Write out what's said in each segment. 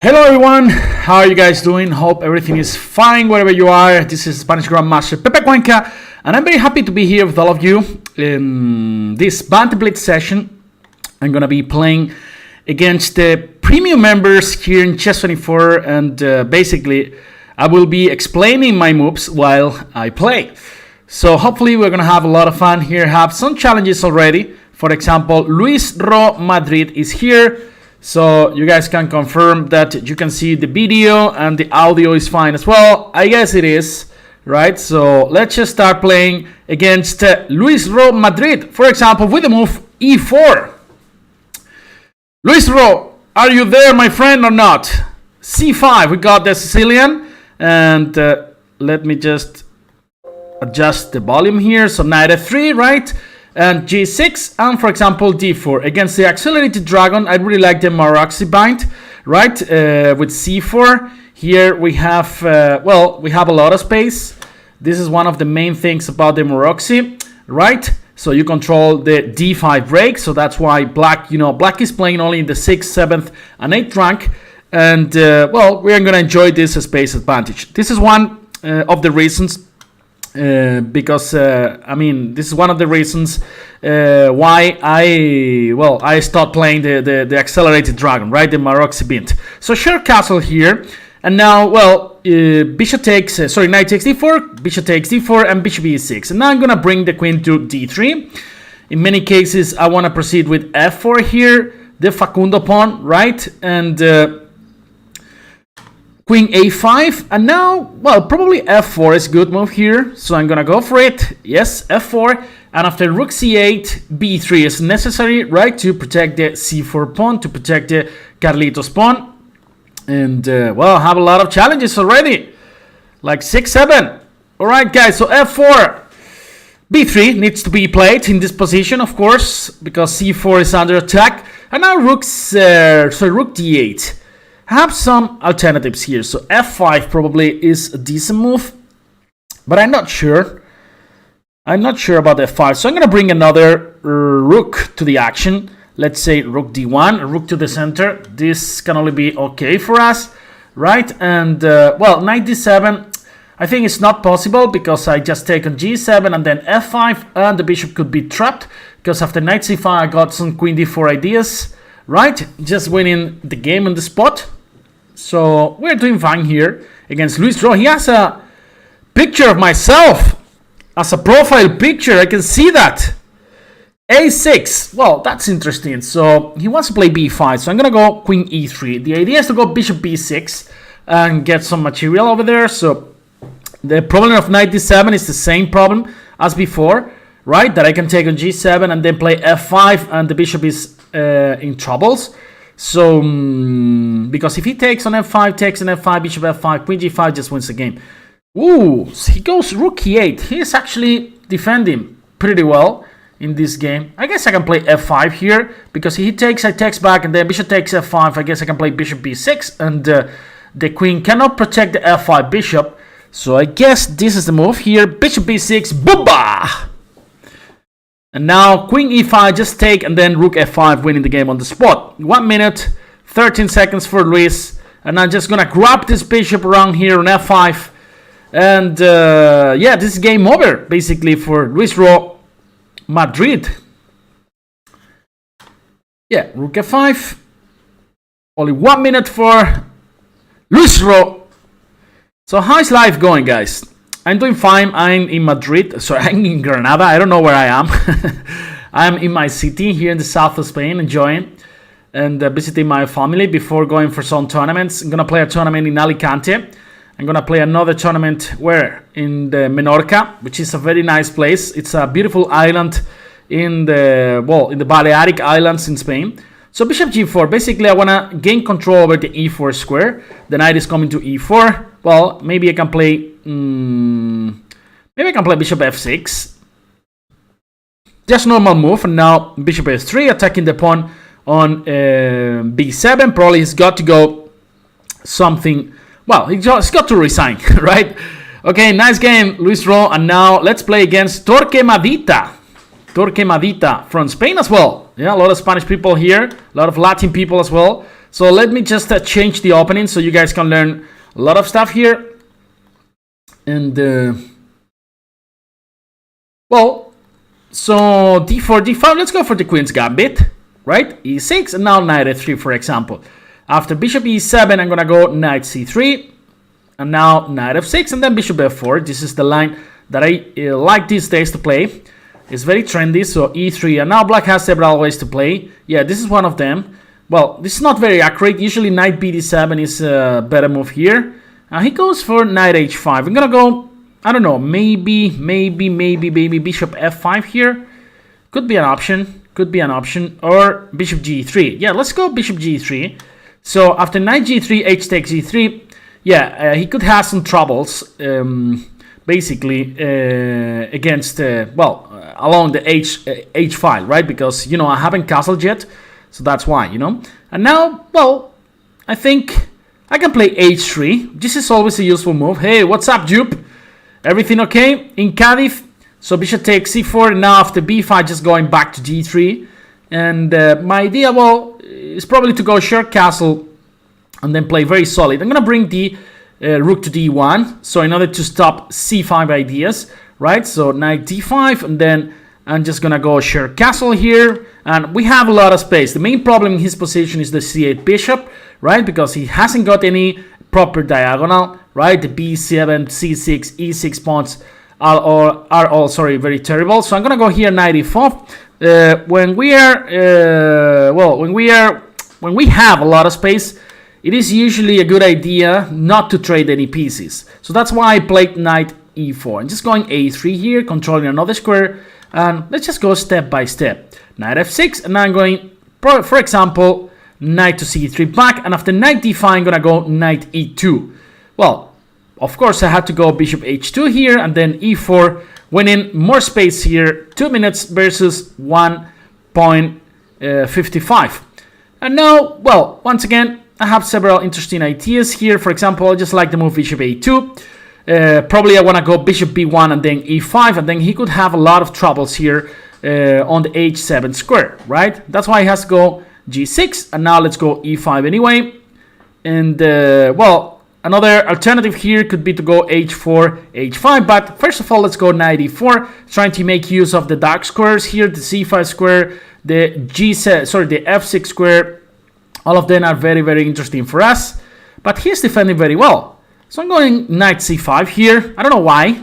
Hello everyone, how are you guys doing? Hope everything is fine wherever you are. This is Spanish Grandmaster Pepe Cuenca, and I'm very happy to be here with all of you in this Banter Blitz session. I'm gonna be playing against the premium members here in Chess24, and basically I will be explaining my moves while I play. So hopefully we're gonna have a lot of fun here, have some challenges already. For example, Luis Ro Madrid is here. So you guys can confirm that you can see the video and the audio is fine as well. I guess it is, right? So let's just start playing against Luis Ro Madrid, for example, with the move e4. Luis Ro, are you there, my friend, or not? c5, we got the Sicilian. And let me just adjust the volume here. So knight f3, right? And g6, and for example d4. Against the accelerated dragon, I really like the Maroczy bind, right? With c4. Here we have, we have a lot of space. This is one of the main things about the Maroczy, right? So you control the d5 break, so that's why black, black is playing only in the 6th, 7th, and 8th rank. And, we're going to enjoy this space advantage. This is one of the reasons because this is one of the reasons why I stopped playing the accelerated dragon, right? The Maroczy bind. So short castle here, and now bishop takes knight takes d4, bishop takes d4, and bishop e6. And now I'm gonna bring the queen to d3. In many cases, I want to proceed with f4 here, the Facundo pawn, right? And Queen a5, and now, probably f4 is a good move here, so I'm gonna go for it. Yes, f4, and after rook c8, b3 is necessary, right, to protect the c4 pawn, to protect the Carlitos pawn. And, I have a lot of challenges already, like 6, 7. All right, guys, so f4. b3 needs to be played in this position, of course, because c4 is under attack. And now rook d8. I have some alternatives here. So f5 probably is a decent move, but I'm not sure. I'm not sure about f5. So I'm going to bring another rook to the action. Let's say rook d1, rook to the center. This can only be okay for us, right? And, knight d7, I think it's not possible because I just take on g7 and then f5, and the bishop could be trapped because after knight c5 I got some queen d4 ideas, right? Just winning the game on the spot. So we're doing fine here against Luis Ro. He has a picture of myself as a profile picture. I can see that. a6. Well, that's interesting. So he wants to play b5. So I'm going to go queen e3. The idea is to go bishop b6 and get some material over there. So the problem of knight d7 is the same problem as before, right? That I can take on g7 and then play f5 and the bishop is in troubles. So, because if he takes on f5, takes on f5, bishop f5, queen g5 just wins the game. Ooh, he goes rook e8. He is actually defending pretty well in this game. I guess I can play f5 here, because if he takes, I takes back, and then bishop takes f5. I guess I can play bishop b6, and the queen cannot protect the f5 bishop. So I guess this is the move here. Bishop b6, booba! And now queen e5, just take, and then rook f5, winning the game on the spot. 1 minute, 13 seconds for Luis. And I'm just gonna grab this bishop around here on f5. And this is game over, basically, for Luis Ro Madrid. Yeah, rook f5. Only 1 minute for Luis Ro. So how is life going, guys? I'm doing fine. I'm in Madrid. Sorry, I'm in Granada. I don't know where I am. I'm in my city here in the south of Spain, enjoying and visiting my family before going for some tournaments. I'm going to play a tournament in Alicante. I'm going to play another tournament in the Menorca, which is a very nice place. It's a beautiful island in the Balearic Islands in Spain. So bishop g4. Basically, I want to gain control over the e4 square. The knight is coming to e4. Well, maybe I can play bishop f6. Just normal move. And now bishop s3, attacking the pawn on b7. Probably he's got to go something. Well, he's got to resign, right? Okay, nice game, Luis Ro. And now let's play against Torquemada from Spain as well. Yeah, a lot of Spanish people here, a lot of Latin people as well. So let me just change the opening so you guys can learn a lot of stuff here. And well, so d4, d5, let's go for the queen's gambit, right? e6 and now knight f3, for example. After bishop e7, I'm gonna go knight c3 and now knight f6 and then bishop f4. This is the line that I like these days to play. It's very trendy, so e3, and now black has several ways to play. Yeah, this is one of them. Well, this is not very accurate. Usually knight bd7 is a better move here. He goes for knight h5. I'm gonna go, I don't know, maybe bishop f5 here. Could be an option, or bishop g3. Yeah, let's go bishop g3. So after knight g3, h takes g3, yeah, he could have some troubles, basically, against, along the h file, right? Because, you know, I haven't castled yet, so that's why, you know. And now, well, I think I can play h3. This is always a useful move. Hey, what's up, Jupe? Everything okay in Cardiff? So bishop takes c4, and now after b5, just going back to d3. And my idea, well, is probably to go short castle and then play very solid. I'm going to bring the rook to d1, so in order to stop c5 ideas, right? So knight d5, and then I'm just going to go short castle here. And we have a lot of space. The main problem in his position is the c8 bishop, right? Because he hasn't got any proper diagonal, right? The b7, c6, e6 pawns are all very terrible. So I'm gonna go here knight e4. When we have a lot of space, it is usually a good idea not to trade any pieces. So that's why I played knight e4. I'm just going a3 here, controlling another square, and let's just go step by step. Knight f6, and now I'm going, for example, knight to c3 back, and after knight d5, I'm gonna go knight e2. Well, of course, I had to go bishop h2 here, and then e4, winning more space here, 2 minutes versus 1.55. And now, well, once again, I have several interesting ideas here. For example, I just like the move bishop a2. Probably I want to go bishop b1 and then e5, and then he could have a lot of troubles here on the h7 square, right? That's why he has to go g6, and now let's go e5 anyway. And well, another alternative here could be to go h4, h5, but first of all, let's go knight e4, trying to make use of the dark squares here, the c5 square, the the f6 square. All of them are very, very interesting for us, but he's defending very well. So I'm going knight c5 here. I don't know why.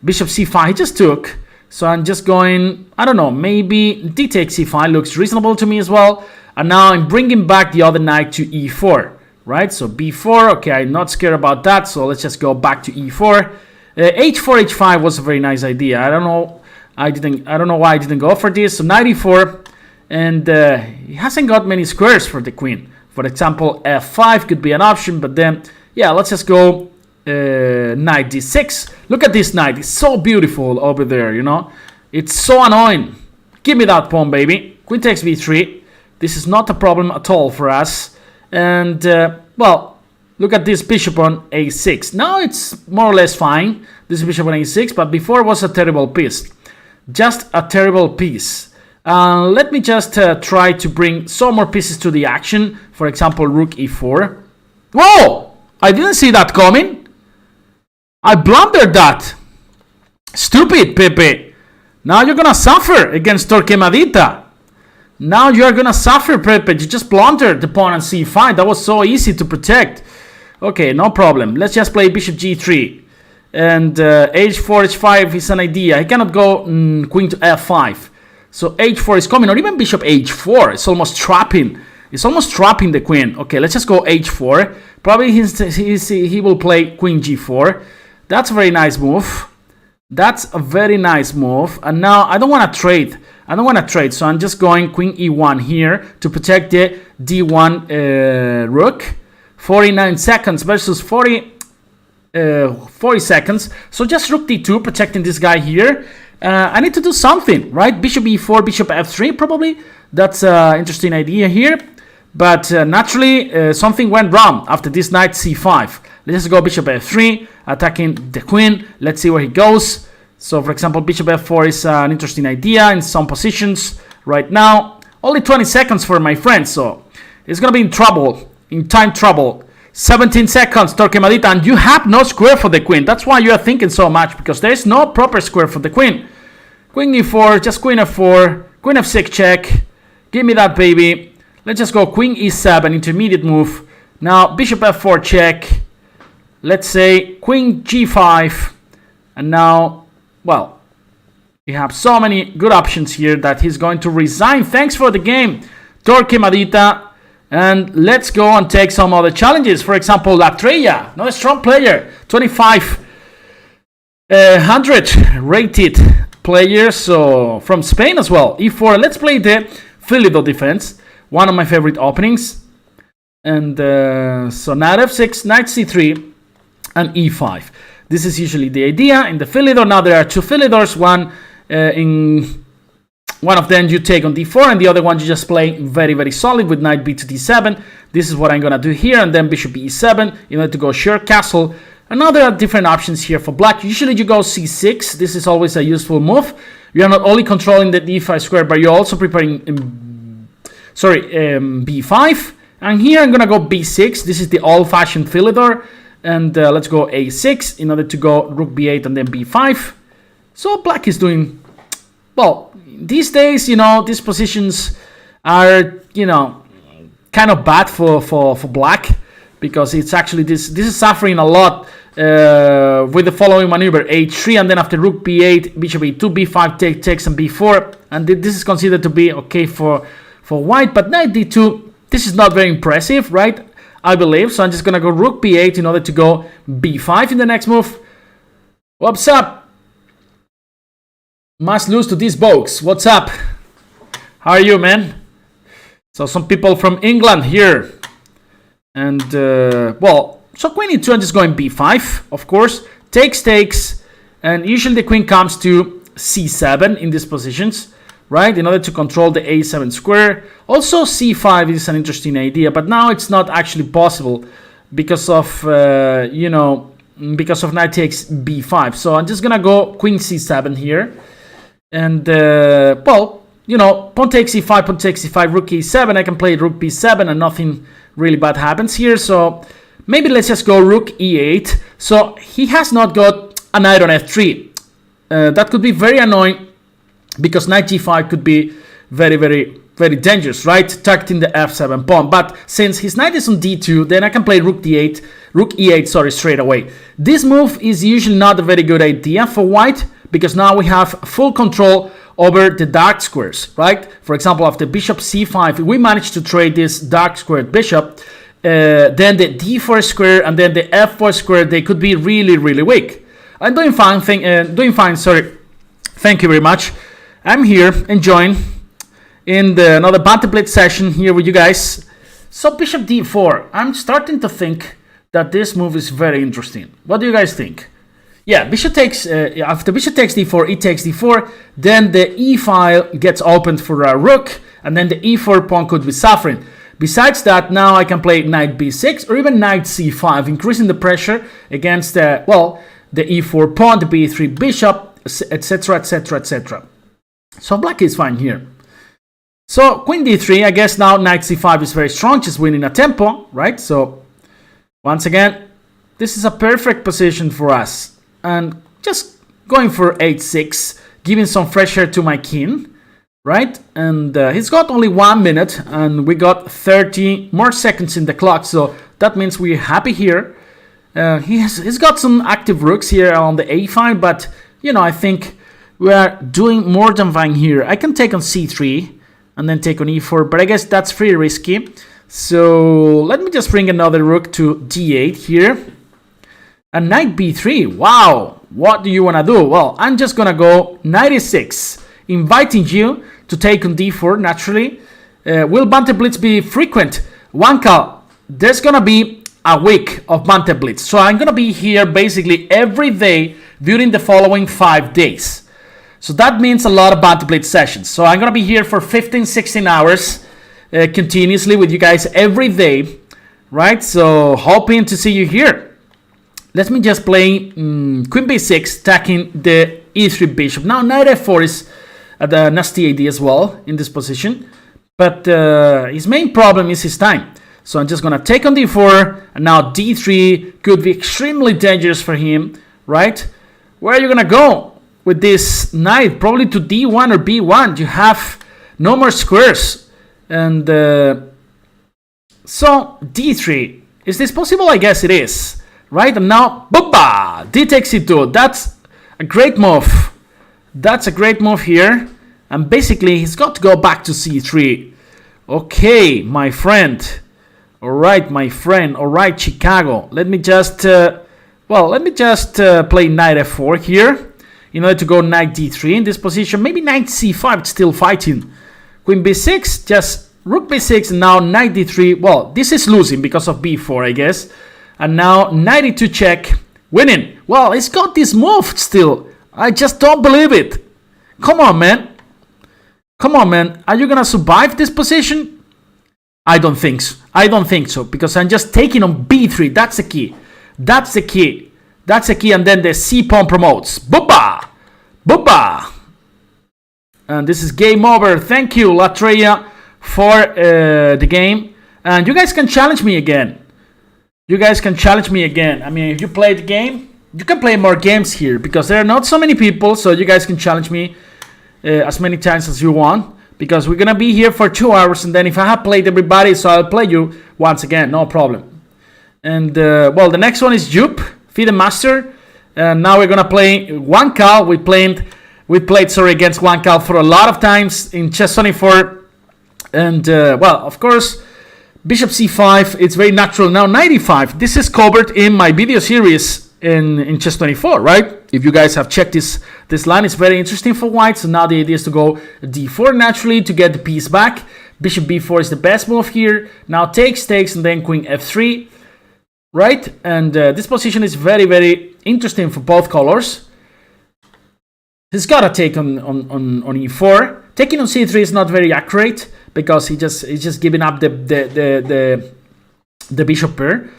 Bishop c5, he just took. So I'm just going, I don't know, maybe d takes c5 looks reasonable to me as well. And now I'm bringing back the other knight to e4, right? So b4, okay, I'm not scared about that. So let's just go back to e4. h4, h5 was a very nice idea. I don't know why I didn't go for this. So knight e4, and he hasn't got many squares for the queen. For example, f5 could be an option, but then, yeah, let's just go knight d6. Look at this knight. It's so beautiful over there, you know. It's so annoying. Give me that pawn, baby. Queen takes b3. This is not a problem at all for us. And, well, look at this bishop on a6. Now it's more or less fine, this bishop on a6, but before it was a terrible piece. Just a terrible piece. Let me just try to bring some more pieces to the action. For example, rook e4. Whoa! I didn't see that coming. I blundered that. Stupid, Pepe. Now you're gonna suffer against Torquemadita. Now you're gonna suffer, Pepe. You just blundered the pawn on c5. That was so easy to protect. Okay, no problem. Let's just play bishop g3. And h4, h5 is an idea. I cannot go queen to f5. So h4 is coming, or even bishop h4. It's almost trapping. It's almost trapping the queen. Okay, let's just go h4. Probably he will play queen g4. That's a very nice move. That's a very nice move. And now I don't want to trade. So I'm just going queen e1 here to protect the d1 rook. 49 seconds versus 40 seconds. So just rook d2, protecting this guy here. I need to do something, right? Bishop e4, bishop f3 probably. That's an interesting idea here. But naturally, something went wrong after this knight c5. Let's go bishop f3, attacking the queen. Let's see where he goes. So, for example, bishop f4 is an interesting idea in some positions right now. Only 20 seconds for my friend, so is going to be in trouble, in time trouble. 17 seconds, Torquemadita, and you have no square for the queen. That's why you are thinking so much, because there is no proper square for the queen. Queen e4, just queen f4, queen f6 check. Give me that baby. Let's just go queen e7, intermediate move. Now bishop f4 check. Let's say queen g5. And now, well, we have so many good options here that he's going to resign. Thanks for the game, Torquemadita. And let's go and take some other challenges. For example, La Trella, another strong player, 2500 rated player, so from Spain as well. E4, let's play the Philidor defense, one of my favorite openings. And so knight f6, knight c3, and e5. This is usually the idea in the Philidor. Now there are two Philidors, one of them you take on d4, and the other one you just play very, very solid with knight b to d7. This is what I'm going to do here, and then bishop e7 in order to go sheer castle. And now there are different options here for black. Usually you go c6. This is always a useful move. You are not only controlling the d5 square, but you're also preparing b5. And here I'm going to go b6. This is the old-fashioned Philidor. And let's go a6 in order to go rook b8 and then b5. So black is doing, well, these days, you know, these positions are, you know, kind of bad for black, because it's actually this is suffering a lot with the following maneuver: h3, and then after rook b8, bishop e2, b5 takes, and b4, and this is considered to be okay for white. But knight d2, this is not very impressive, right? I believe so. I'm just gonna go rook b8 in order to go b5 in the next move. What's up? Must lose to these bogs. What's up? How are you, man? So some people from England here. And, well, so queen e2, I'm just going b5, of course. Takes. And usually the queen comes to c7 in these positions, right? In order to control the a7 square. Also, c5 is an interesting idea, but now it's not actually possible because of, because of knight takes b5. So I'm just going to go queen c7 here. And, well, you know, pawn takes e5, pawn takes e5, rook e7. I can play rook b7 and nothing really bad happens here. So maybe let's just go rook e8. So he has not got a knight on f3. That could be very annoying, because knight g5 could be very, very, very dangerous, right? Targeting the f7 pawn. But since his knight is on d2, then I can play rook e8, straight away. This move is usually not a very good idea for white, because now we have full control over the dark squares, right? For example, after bishop c5, we manage to trade this dark squared bishop, then the d4 square and then the f4 square, they could be really, really weak. I'm doing fine, sorry. Thank you very much. I'm here enjoying in another Banter Blitz session here with you guys. So bishop d4, I'm starting to think that this move is very interesting. What do you guys think? Yeah, bishop takes, after bishop takes d4, e takes d4, then the e file gets opened for a rook, and then the e4 pawn could be suffering. Besides that, now I can play knight b6 or even knight c5, increasing the pressure against, the e4 pawn, the b3 bishop, etc, etc, etc. So black is fine here. So queen d3, I guess now knight c5 is very strong, just winning a tempo, right? So once again, this is a perfect position for us. And just going for h6, giving some fresh air to my king, right? And he's got only 1 minute, and we got 30 more seconds in the clock, so that means we're happy here. He's got some active rooks here on the a file, but, you know, I think we are doing more than fine here. I can take on c3 and then take on e4, but I guess that's pretty risky. So let me just bring another rook to d8 here. And knight b3, wow, what do you want to do? Well, I'm just going to go knight e6, inviting you to take on d4, naturally. Will Banter Blitz be frequent? Wanka, there's going to be a week of Banter Blitz. So I'm going to be here basically every day during the following 5 days. So that means a lot of Banter Blitz sessions. So I'm going to be here for 15, 16 hours continuously with you guys every day, right? So hoping to see you here. Let me just play queen b6, attacking the e3 bishop. Now knight f4 is a nasty idea as well in this position. But his main problem is his time. So I'm just going to take on d4, and now d3 could be extremely dangerous for him, right? Where are you going to go with this knight? Probably to d1 or b1. You have no more squares. And so d3. Is this possible? I guess it is. Right? And now, booba! D takes c2. That's a great move. That's a great move here. And basically, he's got to go back to c3. Okay, my friend. Alright, my friend. Alright, Chicago. Let me just play knight f4 here in order to go knight d3 in this position. Maybe knight c5, it's still fighting. Queen b6, just rook b6, and now knight d3. Well, this is losing because of b4, I guess. And now knight e2 check, winning. Well, it's got this move still. I just don't believe it. Come on, man. Come on, man. Are you gonna survive this position? I don't think so. I don't think so, because I'm just taking on b3. That's the key. That's the key. That's the key, and then the c pawn promotes. Booba! Booba! And this is game over. Thank you, Latreia, for the game. And you guys can challenge me again. You guys can challenge me again. I mean, if you play the game, you can play more games here, because there are not so many people, so you guys can challenge me as many times as you want. Because we're gonna be here for 2 hours, and then if I have played everybody, so I'll play you once again, no problem. And well, the next one is Jupe, Feed the Master, and now we're gonna play Juan Cal. We played against Juan Cal for a lot of times in chess 24, and well, of course, Bishop c5. It's very natural now. Knight e5. This is covered in my video series in chess 24, right? If you guys have checked this line, it's very interesting for white. So now the idea is to go d4 naturally to get the piece back. Bishop b4 is the best move here. Now takes, and then queen f3, right? And this position is very, very interesting for both colors. He's got to take on e4. Taking on c3 is not very accurate, because he's just giving up the bishop pair.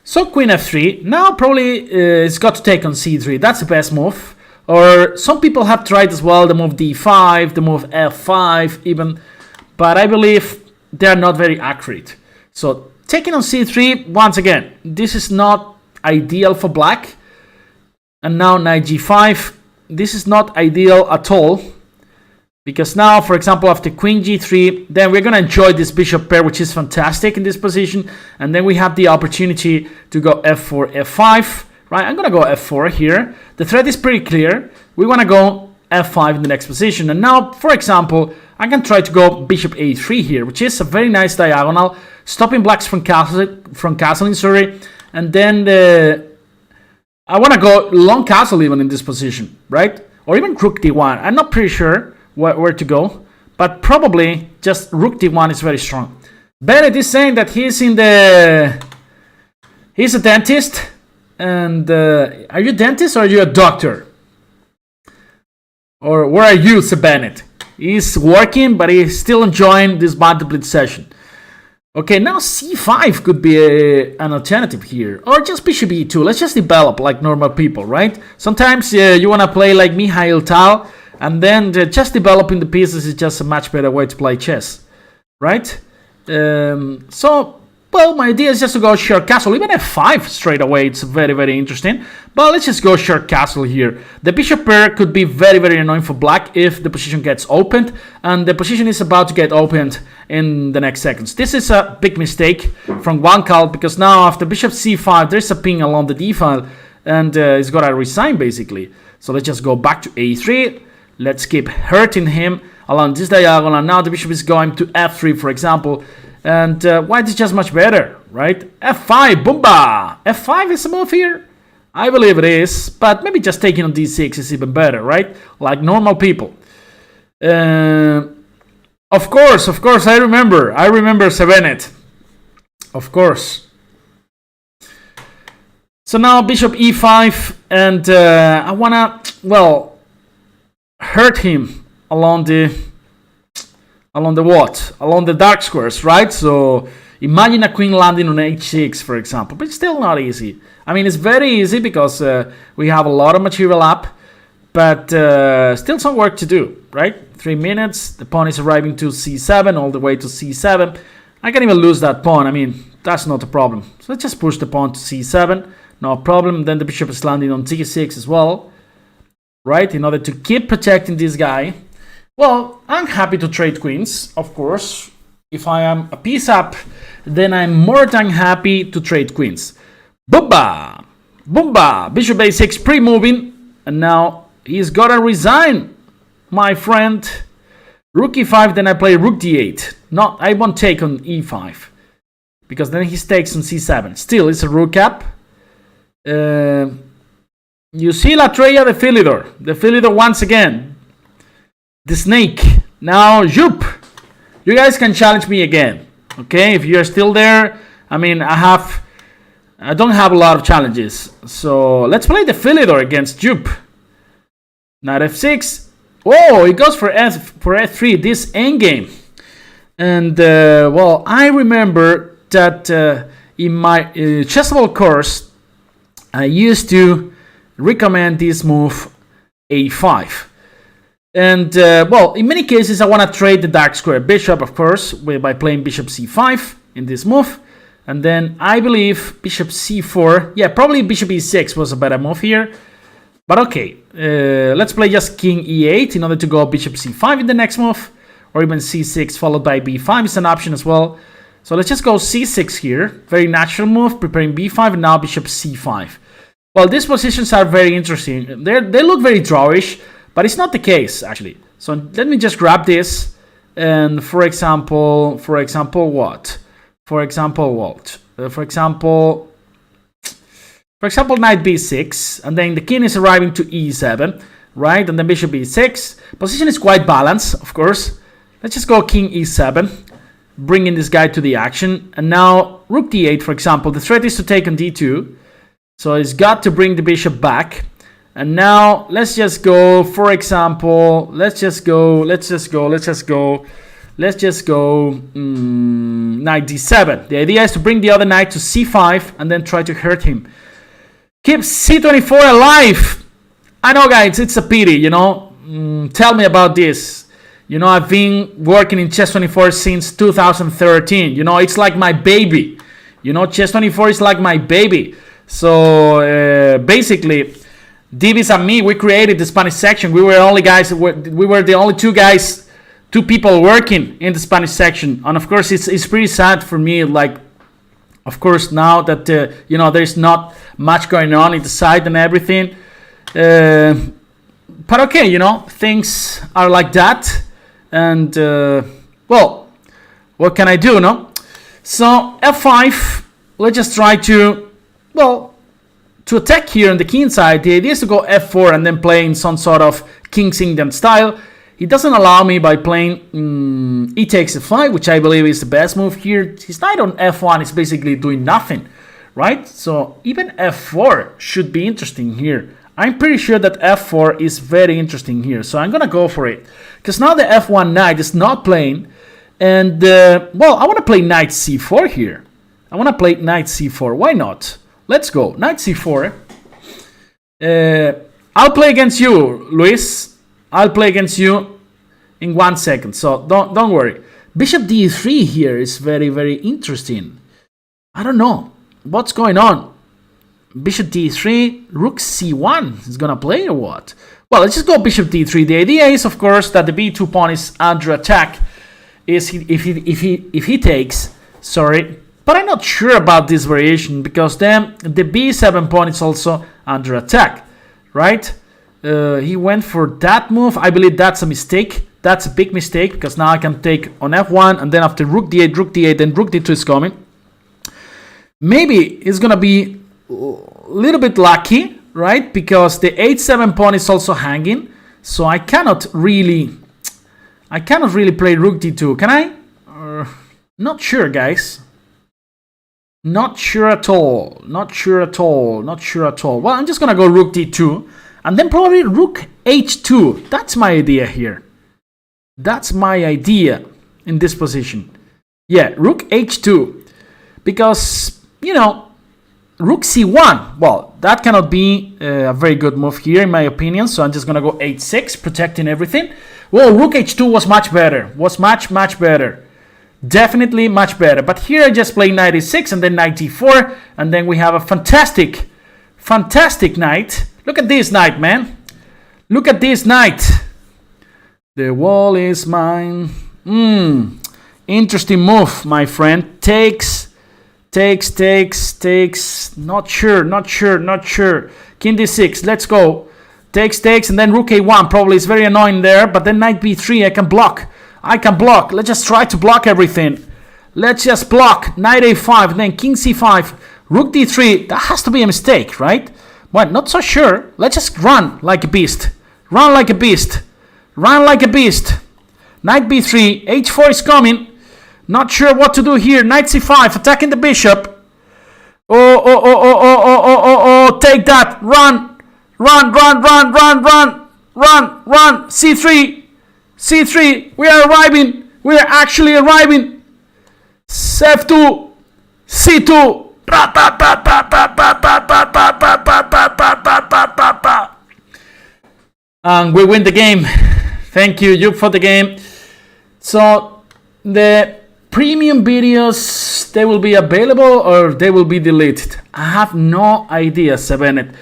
So queen f3. Now probably it's got to take on c3. That's the best move. Or some people have tried as well the move d5, the move f5 even, but I believe they're not very accurate. So taking on c3, once again, this is not ideal for black. And now knight g5. This is not ideal at all, because now, for example, after queen g3, then we're going to enjoy this bishop pair, which is fantastic in this position. And then we have the opportunity to go f4, f5, right? I'm going to go f4 here. The threat is pretty clear. We want to go f5 in the next position. And now, for example, I can try to go bishop a3 here, which is a very nice diagonal, stopping blacks from castling, sorry. And then I want to go long castle even in this position, right? Or even rook d1. I'm not pretty sure where to go, but probably just rook d1 is very strong. Bennett is saying that he's a dentist. And are you a dentist or are you a doctor? Or where are you, Sir Bennett? He's working, but he's still enjoying this Banter Blitz session. Okay, now c5 could be an alternative here. Or just bishop e2. Let's just develop like normal people, right? Sometimes you want to play like Mikhail Tal, and then just developing the pieces is just a much better way to play chess, right? So, well, my idea is just to go short castle. Even f5 straight away, it's very, very interesting. But let's just go short castle here. The bishop pair could be very, very annoying for black if the position gets opened. And the position is about to get opened in the next seconds. This is a big mistake from Juan Cal, because now after bishop c5, there's a ping along the d file. And he's got to resign, basically. So let's just go back to a3. Let's keep hurting him along this diagonal. And now the bishop is going to f3, for example. And white is just much better, right? f5, boomba! f5 is a move here? I believe it is, but maybe just taking on d6 is even better, right? Like normal people. Of course, I remember Sevenet. Of course. So now bishop e5, and I wanna, well, hurt him along the what? Along the dark squares, right? So imagine a queen landing on h6, for example, but it's still not easy. I mean, it's very easy because we have a lot of material up, But still some work to do, right? 3 minutes, the pawn is arriving to c7, all the way to c7. I can even lose that pawn, I mean, that's not a problem. So let's just push the pawn to c7, no problem. Then the bishop is landing on c6 as well, right? In order to keep protecting this guy. Well, I'm happy to trade queens, of course. If I am a piece up, then I'm more than happy to trade queens. Boomba! Boomba! Bishop a6 pre-moving, and now he's gotta resign, my friend. Rook e5, then I play rook d8. No, I won't take on e5, because then he takes on c7. Still, it's a rook up. You see La Treya de Philidor. The Philidor once again. The snake. Now, Joop. You guys can challenge me again. Okay, if you're still there. I mean, I don't have a lot of challenges. So, let's play the Philidor against Joop. Knight f6. Oh, it goes for f3. This endgame. And, well, I remember that in my chessable course, I used to recommend this move a5. And, well, in many cases, I want to trade the dark square bishop, of course, by playing bishop c5 in this move. And then I believe bishop c4. Yeah, probably bishop e6 was a better move here. But okay, let's play just king e8 in order to go bishop c5 in the next move. Or even c6 followed by b5 is an option as well. So let's just go c6 here. Very natural move, preparing b5 and now bishop c5. Well, these positions are very interesting. They look very drawish, but it's not the case, actually. So let me just grab this. And for example, what? For example, knight b6, and then the king is arriving to e7, right? And then bishop e6. Position is quite balanced, of course. Let's just go king e7, bringing this guy to the action. And now rook d8, for example. The threat is to take on d2. So he's got to bring the bishop back. And now let's just go, for example, let's just go knight d7. The idea is to bring the other knight to c5 and then try to hurt him. Keep c24 alive. I know, guys, it's a pity, you know. Tell me about this. You know, I've been working in Chess24 since 2013. You know, it's like my baby. You know, Chess24 is like my baby. So basically, Divis and me, we created the Spanish section. We were the only two people working in the Spanish section. And of course, it's pretty sad for me. Like, of course, now that you know, there's not much going on in the site and everything. But okay, you know, things are like that. And well, what can I do, no? So f5. Let's just try to, well, to attack here on the king side. The idea is to go f4 and then playing some sort of King's England style. He doesn't allow me by playing e takes f5, which I believe is the best move here. His knight on f1 is basically doing nothing, right? So even f4 should be interesting here. I'm pretty sure that f4 is very interesting here. So I'm going to go for it. Because now the f1 knight is not playing. And, well, I want to play knight c4 here. I want to play knight c4. Why not? Let's go. Knight c4. I'll play against you, Luis. I'll play against you in 1 second. So don't worry. Bishop d3 here is very, very interesting. I don't know. What's going on? Bishop d3. Rook c1 is going to play or what? Well, let's just go bishop d3. The idea is, of course, that the b2 pawn is under attack. If he takes, sorry. But I'm not sure about this variation, because then the b7 pawn is also under attack, right? He went for that move. I believe that's a mistake. That's a big mistake, because now I can take on f1, and then after rook d8, then rook d2 is coming. Maybe it's going to be a little bit lucky, right? Because the h7 pawn is also hanging. So I cannot really play rook d2. Can I? Not sure, guys. Not sure at all. Well, I'm just going to go rook d2. And then probably rook h2. That's my idea here. That's my idea in this position. Yeah, rook h2. Because, you know, rook c1. Well, that cannot be a very good move here in my opinion. So I'm just gonna go h6, protecting everything. Well, rook h2 was much better. Was much better. Definitely much better. But here I just play knight e6 and then knight e4, and then we have a fantastic knight. Look at this knight, man. Look at this knight. The wall is mine. Interesting move, my friend. Takes. Not sure. King d6. Let's go. Takes, and then rook a1. Probably is very annoying there. But then knight b3. I can block. Let's just try to block everything. Let's just block. Knight a5, then king c5. Rook d3. That has to be a mistake, right? Well, not so sure. Let's just run like a beast. Run like a beast. Knight b3. h4 is coming. Not sure what to do here. Knight c5, attacking the bishop. Oh, take that. Run. C3. We are arriving. We are actually arriving. F2. C2. And we win the game. Thank you, Juke, for the game. So the premium videos, they will be available or they will be deleted. I have no idea, Sevenet.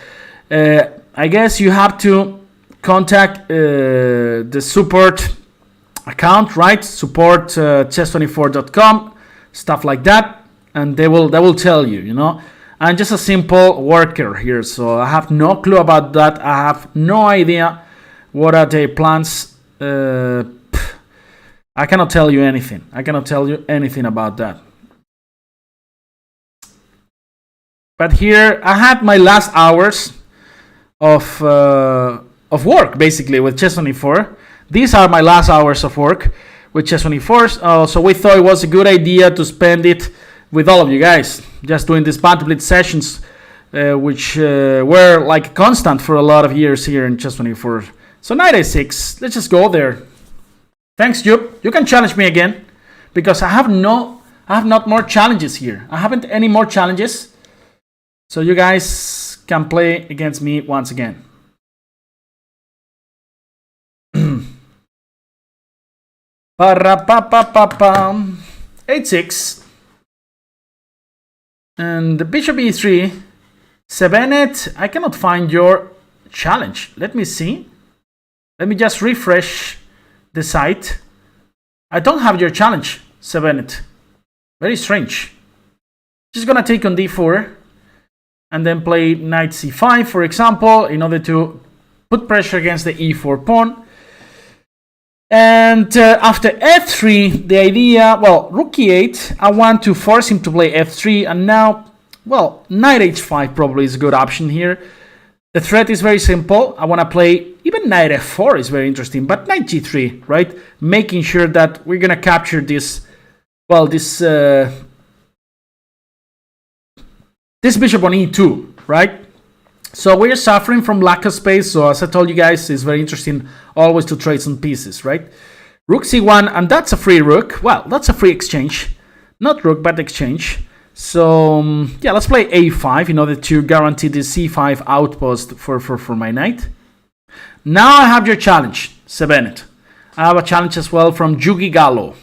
I guess you have to contact the support account, right? Support chess24.com, stuff like that, and they will tell you, you know. I'm just a simple worker here, so I have no clue about that. I have no idea what are their plans. I cannot tell you anything. About that. But here I had my last hours of work, basically, with chess24. These are my last hours of work with chess24. So we thought it was a good idea to spend it with all of you guys, just doing these Banter Blitz sessions, which were like constant for a lot of years here in chess24. So knight a6. Let's just go there. Thanks, Jup. You can challenge me again, because I have not more challenges here. I haven't any more challenges, so you guys can play against me once again. H6 and the bishop e3. Sevenet, I cannot find your challenge. Let me see. Let me just refresh the site. I don't have your challenge, Sevenet. Very strange. Just gonna take on d4 and then play knight c5, for example, in order to put pressure against the e4 pawn. And after f3, the idea, well, rook e8, I want to force him to play f3, and now, well, knight h5 probably is a good option here. The threat is very simple. I want to play, even knight f4 is very interesting, but knight g3, right? Making sure that we're going to capture this, well, this bishop on e2, right? So we're suffering from lack of space. So as I told you guys, it's very interesting always to trade some pieces, right? Rook c1, and that's a free rook. Well, that's a free exchange. Not rook, but exchange. So, yeah, let's play a5 in order to guarantee the c5 outpost for my knight. Now I have your challenge, Sevenet. I have a challenge as well from Yugi Gallo.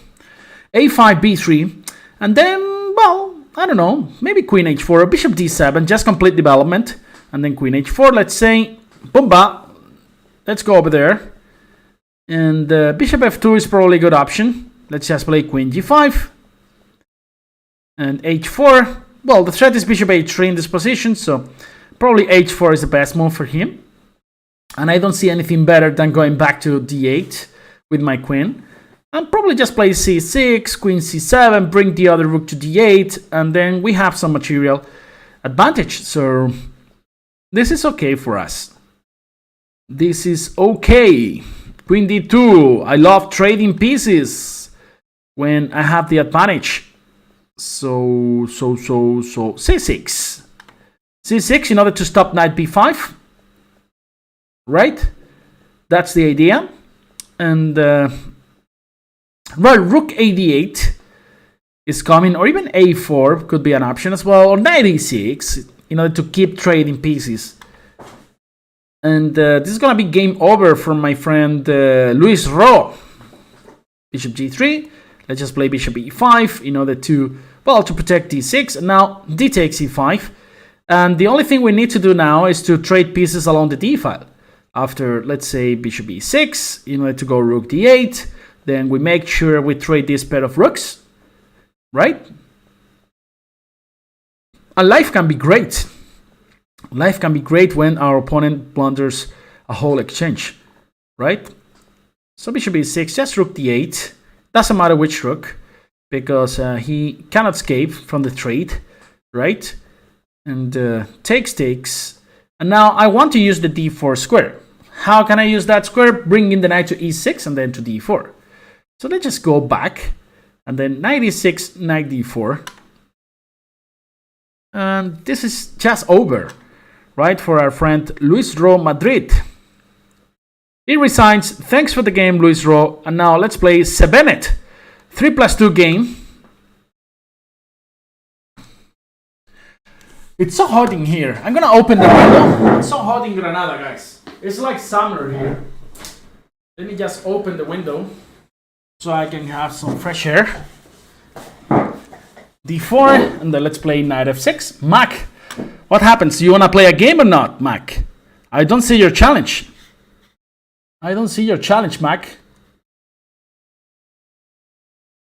a5, b3, and then, well, I don't know, maybe queen h4, bishop d7, just complete development. And then queen h4, let's say, boomba. Let's go over there. And bishop f2 is probably a good option. Let's just play queen g5. And h4. Well, the threat is bishop h3 in this position, so probably h4 is the best move for him. And I don't see anything better than going back to d8 with my queen. And probably just play c6, queen c7, bring the other rook to d8, and then we have some material advantage. So this is okay for us. This is okay. Queen d2. I love trading pieces when I have the advantage. So c6. c6 in order to stop knight b5. Right? That's the idea. And well, rook ad8 is coming, or even a4 could be an option as well, or knight e6. in order to keep trading pieces. And this is gonna be game over for my friend Luis Ro. Bishop g3. Let's just play bishop e5 in order to, well, to protect d6. And now d takes e5. And the only thing we need to do now is to trade pieces along the d file. After, let's say, bishop e6, in order to go rook d8, then we make sure we trade this pair of rooks, right? And life can be great. Life can be great when our opponent blunders a whole exchange, right? So bishop e6, just rook d8. Doesn't matter which rook, because he cannot escape from the trade, right? And takes. And now I want to use the d4 square. How can I use that square? Bringing the knight to e6 and then to d4. So let's just go back. And then knight e6, knight d4. And this is just over, right, for our friend Luis Ro Madrid. He resigns. Thanks for the game, Luis Ro. And now let's play Sebenet. 3+2 game. It's so hot in here. I'm gonna open the window. It's so hot in Granada, guys. It's like summer here. Let me just open the window so I can have some fresh air. d4, and then let's play knight f6. Mac, what happens? You wanna play a game or not, Mac? I don't see your challenge. I don't see your challenge, Mac.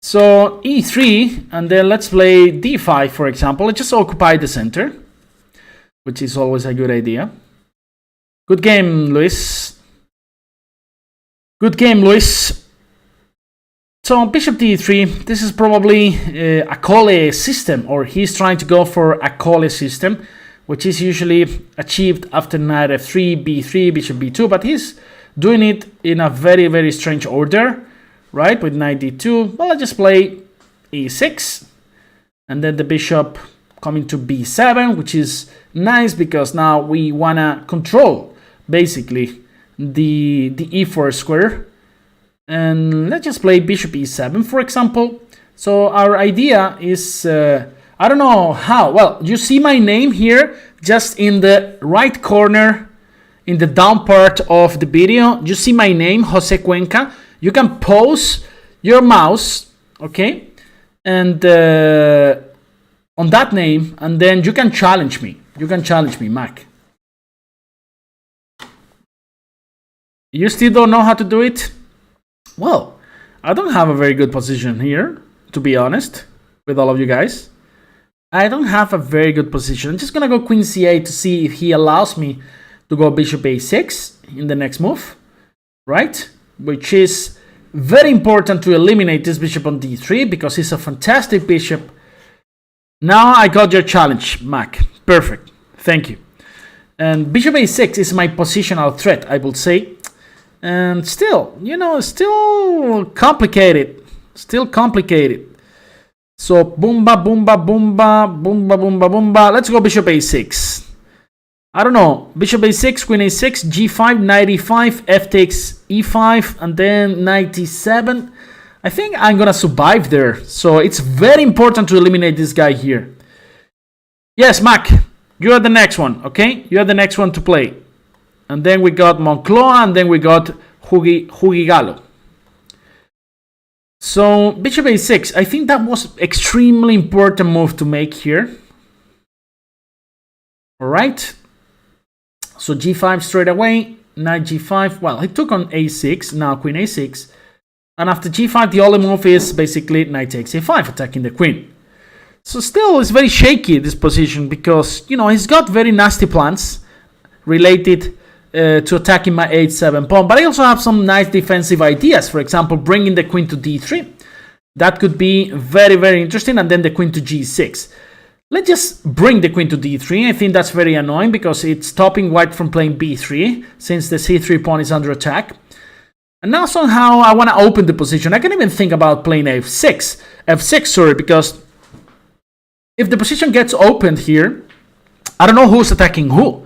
So e3, and then let's play d5, for example. Let's just occupy the center, which is always a good idea. Good game, Luis. Good game, Luis. So bishop d3, this is probably a Cole system, or he's trying to go for a Cole system, which is usually achieved after knight f3, b3, bishop b2, but he's doing it in a very, very strange order, right? With knight d2, well, I just play e6, and then the bishop coming to b7, which is nice because now we wanna control basically the e4 square. And let's just play bishop e7, for example. So our idea is, I don't know how. Well, you see my name here, just in the right corner, in the down part of the video. You see my name, Jose Cuenca. You can pause your mouse, okay? And on that name, and then you can challenge me. You can challenge me, Mac. You still don't know how to do it? Well, I don't have a very good position here, to be honest, with all of you guys. I don't have a very good position. I'm just gonna go queen c8 to see if he allows me to go bishop a6 in the next move, right? Which is very important to eliminate this bishop on d3 because he's a fantastic bishop. Now I got your challenge, Mac. Perfect. Thank you. And bishop a6 is my positional threat, I would say. And still, you know, still complicated. Still complicated. So, boomba, boomba, boomba, boomba, boomba, boomba. Let's go bishop a6. I don't know. Bishop a6, queen a6, g5, knight e5, f takes e5, and then knight e7. I think I'm gonna survive there. So, it's very important to eliminate this guy here. Yes, Mac, you are the next one, okay? You are the next one to play. And then we got Moncloa, and then we got Hugigalo. So, bishop a6, I think that was extremely important move to make here. Alright. So, g5 straight away, knight g5. Well, he took on a6, now queen a6. And after g5, the only move is basically knight takes a5, attacking the queen. So, still, it's very shaky, this position, because, you know, he's got very nasty plans related to attacking my h7 pawn, but I also have some nice defensive ideas. For example, bringing the queen to d3. That could be very, very interesting, and then the queen to g6. Let's just bring the queen to d3. I think that's very annoying because it's stopping white from playing b3 since the c3 pawn is under attack. And now somehow I want to open the position. I can even think about playing f6, sorry, because if the position gets opened here, I don't know who's attacking who.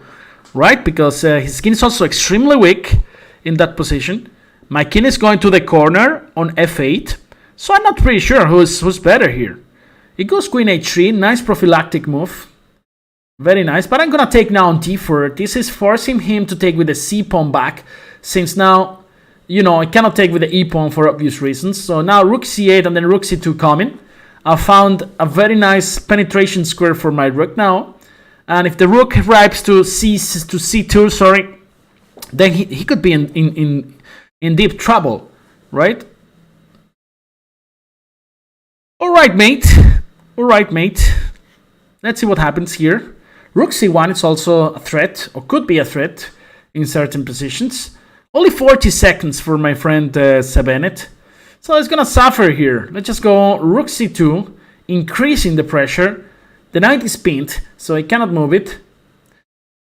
Right, because his king is also extremely weak in that position. My king is going to the corner on f8, so I'm not pretty sure who's better here. It goes queen h3, nice prophylactic move. Very nice. But I'm going to take now on d4. This is forcing him to take with the c pawn back. Since now, you know, I cannot take with the e pawn for obvious reasons. So now rook c8 and then rook c2 coming. I found a very nice penetration square for my rook now. And if the rook arrives to c2, sorry, then he could be in deep trouble, right? All right, mate. All right, mate. Let's see what happens here. Rook c1 is also a threat, or could be a threat in certain positions. Only 40 seconds for my friend Sebenet. So it's gonna suffer here. Let's just go rook c2, increasing the pressure. The knight is pinned, so I cannot move it.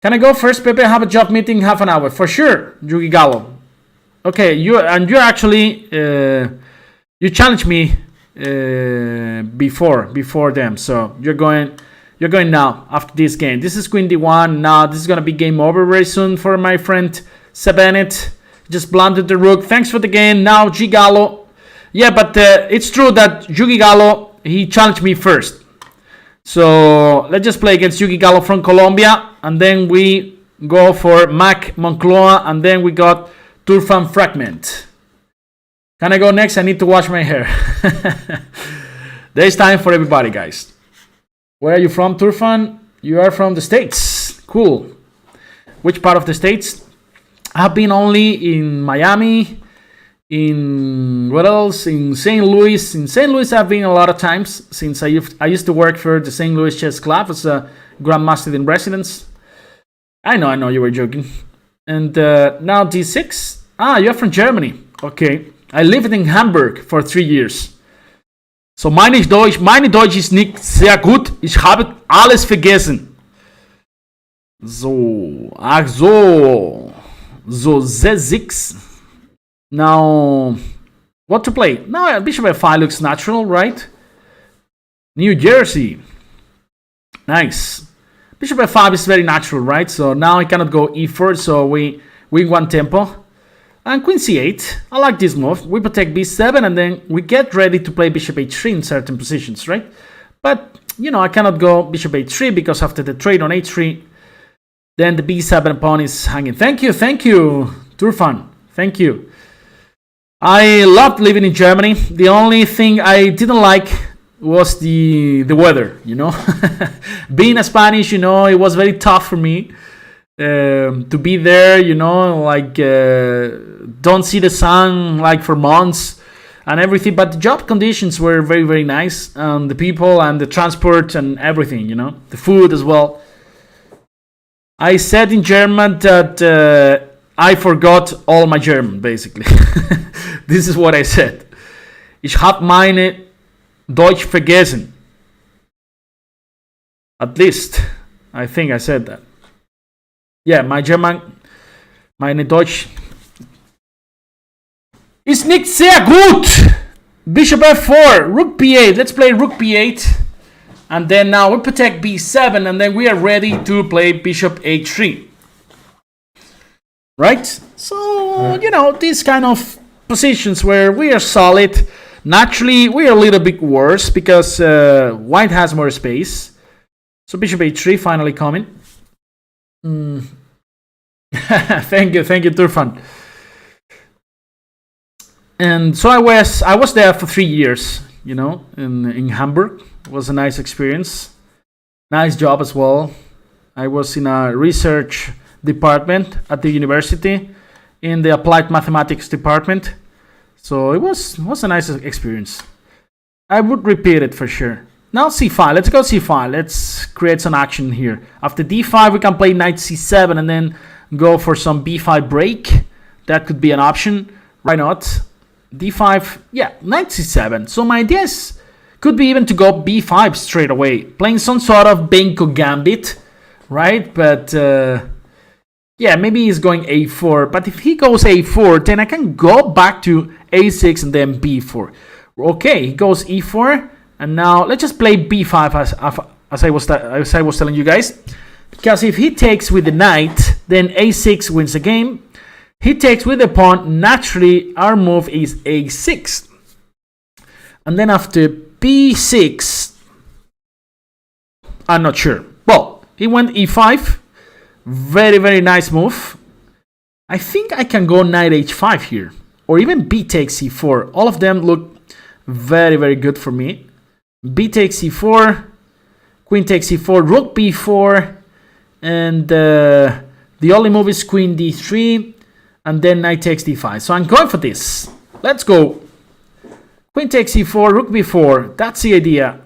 Can I go first, Pepe? I have a job meeting in half an hour. For sure, Yugi Gallo. Okay, you actually you challenged me before them, so you're going now after this game. This is queen d1. Now this is gonna be game over very soon for my friend Sebenet. Just blundered the rook. Thanks for the game. Now G Gallo. Yeah, but it's true that Yugi Gallo, he challenged me first. So let's just play against Yugi Gallo from Colombia, and then we go for Mac Moncloa, and then we got Turfan Fragment. Can I go next? I need to wash my hair. There's time for everybody, guys. Where are you from, Turfan? You are from the States. Cool. Which part of the States? I've been only in Miami, in what else? In St. Louis. In St. Louis, I've been a lot of times since I used to work for the St. Louis Chess Club as a Grandmaster in residence. I know you were joking. And now d6. Ah, you're from Germany. Okay. I lived in Hamburg for 3 years. So meine Deutsch ist nicht sehr gut. Ich habe alles vergessen. So. Ach so. So z6. Now, what to play? Now, bishop f5 looks natural, right? New Jersey. Nice. Bishop f5 is very natural, right? So now I cannot go e4, so we win one tempo. And queen c8. I like this move. We protect b7, and then we get ready to play bishop h3 in certain positions, right? But, you know, I cannot go bishop h3 because after the trade on h3, then the b7 pawn is hanging. Thank you, Turfan. Thank you. I loved living in Germany. The only thing I didn't like was the weather, you know. Being a Spanish, you know, it was very tough for me to be there, you know, like don't see the sun like for months and everything. But the job conditions were very, very nice. And the people and the transport and everything, you know, the food as well. I said in German that I forgot all my German, basically. This is what I said. Ich hab meine Deutsch vergessen. At least, I think I said that. Yeah, my German, meine Deutsch ist nicht sehr gut. Bishop f4, rook b8. Let's play rook b8. And then now we protect b7, and then we are ready to play bishop h3. Right? So, you know, these kind of positions where we are solid. Naturally, we are a little bit worse because white has more space. So bishop h3 finally coming. Thank you, Turfan. And so I was there for 3 years, you know, in Hamburg. It was a nice experience. Nice job as well. I was in a research department at the university in the applied mathematics department. So it was a nice experience. I would repeat it for sure. Now c5. Let's go c5. Let's create some action here. After d5, we can play knight c7 and then go for some b5 break. That could be an option. Why not? d5. Yeah, knight c7. So my idea could be even to go b5 straight away. Playing some sort of Benko gambit, right? But yeah, maybe he's going a4. But if he goes a4, then I can go back to a6 and then b4. Okay, he goes e4. And now let's just play b5 as I was telling you guys. Because if he takes with the knight, then a6 wins the game. He takes with the pawn. Naturally, our move is a6. And then after b6, I'm not sure. Well, he went e5. Very, very nice move. I think I can go knight h5 here. Or even b takes c4. All of them look very, very good for me. B takes c4. Queen takes c4. Rook b4. And the only move is queen d3. And then knight takes d5. So I'm going for this. Let's go. Queen takes c4. Rook b4. That's the idea.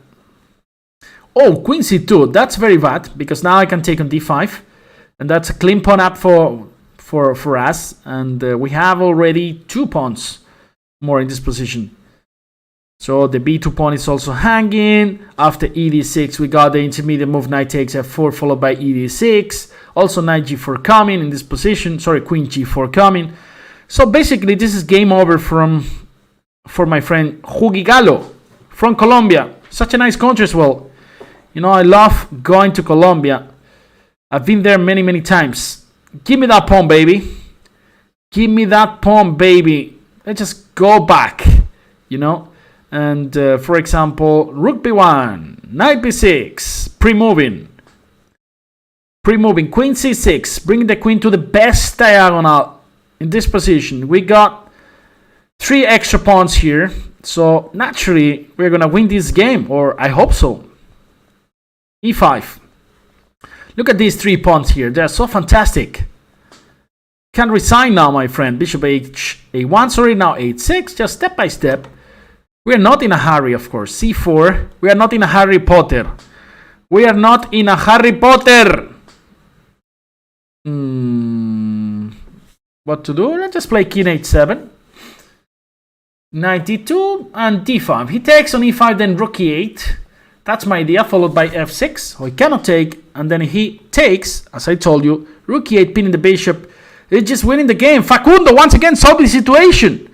Oh, queen c2. That's very bad. Because now I can take on d5. And that's a clean pawn up for us. And we have already 2 pawns more in this position. So the b2 pawn is also hanging. After ed6, we got the intermediate move knight takes f4 followed by ed6. Also knight g4 coming in this position. Sorry, queen g4 coming. So basically this is game over for my friend Jugigalo from Colombia. Such a nice country as well. You know, I love going to Colombia. I've been there many, many times. Give me that pawn, baby. Give me that pawn, baby. Let's just go back, you know. And for example, rook b1, knight b6, pre-moving. Pre-moving, queen c6, bring the queen to the best diagonal in this position. We got 3 extra pawns here. So naturally, we're going to win this game, or I hope so. e5. Look at these 3 pawns here. They're so fantastic. Can't resign now, my friend. Bishop a1, sorry, now h6. Just step by step. We are not in a hurry, of course. c4. We are not in a Harry Potter. We are not in a Harry Potter. What to do? Let's just play king h7. Knight d2 and d5. He takes on e5, then rook e8. That's my idea, followed by f6. So he cannot take, and then he takes, as I told you, rook e8, pinning the bishop. He's just winning the game. Facundo once again solved the situation.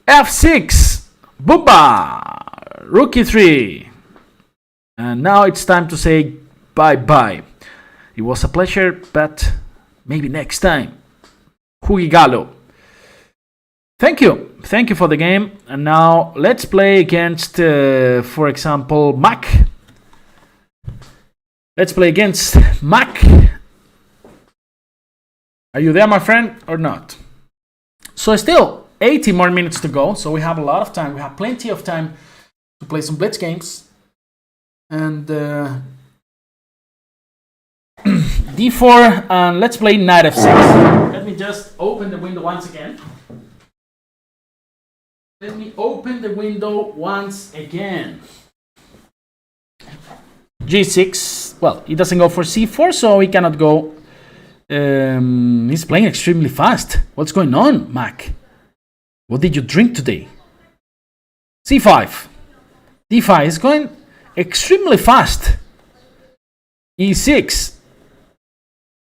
f6. Boomba! Rook e3. And now it's time to say bye-bye. It was a pleasure, but maybe next time. Jugigalo. Thank you. Thank you for the game. And now let's play against, for example, Mac. Let's play against Mac. Are you there, my friend, or not? So still 80 more minutes to go. So we have a lot of time. We have plenty of time to play some Blitz games. And d4, and let's play knight f6. Let me just open the window once again. Let me open the window once again. g6. Well, he doesn't go for c4, so he cannot go. He's playing extremely fast. What's going on, Mac? What did you drink today? c5. d5 is going extremely fast. e6.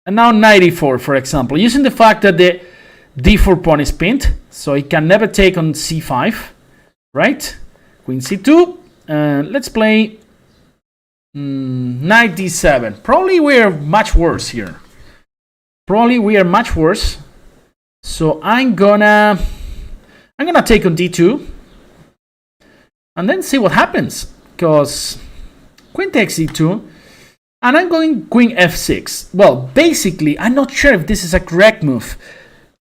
And now knight e4, for example. Using the fact that the d4 pawn is pinned, so he can never take on c5, right? Queen c2, and let's play knight d7. Probably we're much worse here. Probably we are much worse. So I'm gonna take on d2, and then see what happens. Because queen takes e2, and I'm going queen f6. Well, basically, I'm not sure if this is a correct move.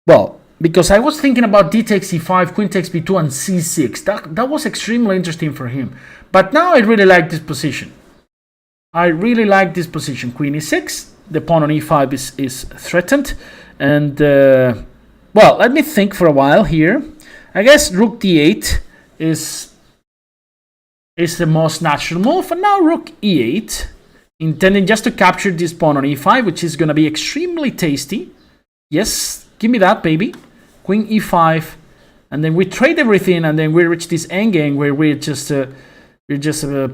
Well, because I was thinking about d takes e5, queen takes b2, and c6. That was extremely interesting for him. But now I really like this position. I really like this position. Queen e6. The pawn on e5 is threatened. And, well, let me think for a while here. I guess rook d8 is the most natural move. And now rook e8. Intending just to capture this pawn on e5, which is going to be extremely tasty. Yes, give me that, baby. Queen e5, and then we trade everything, and then we reach this endgame where we're just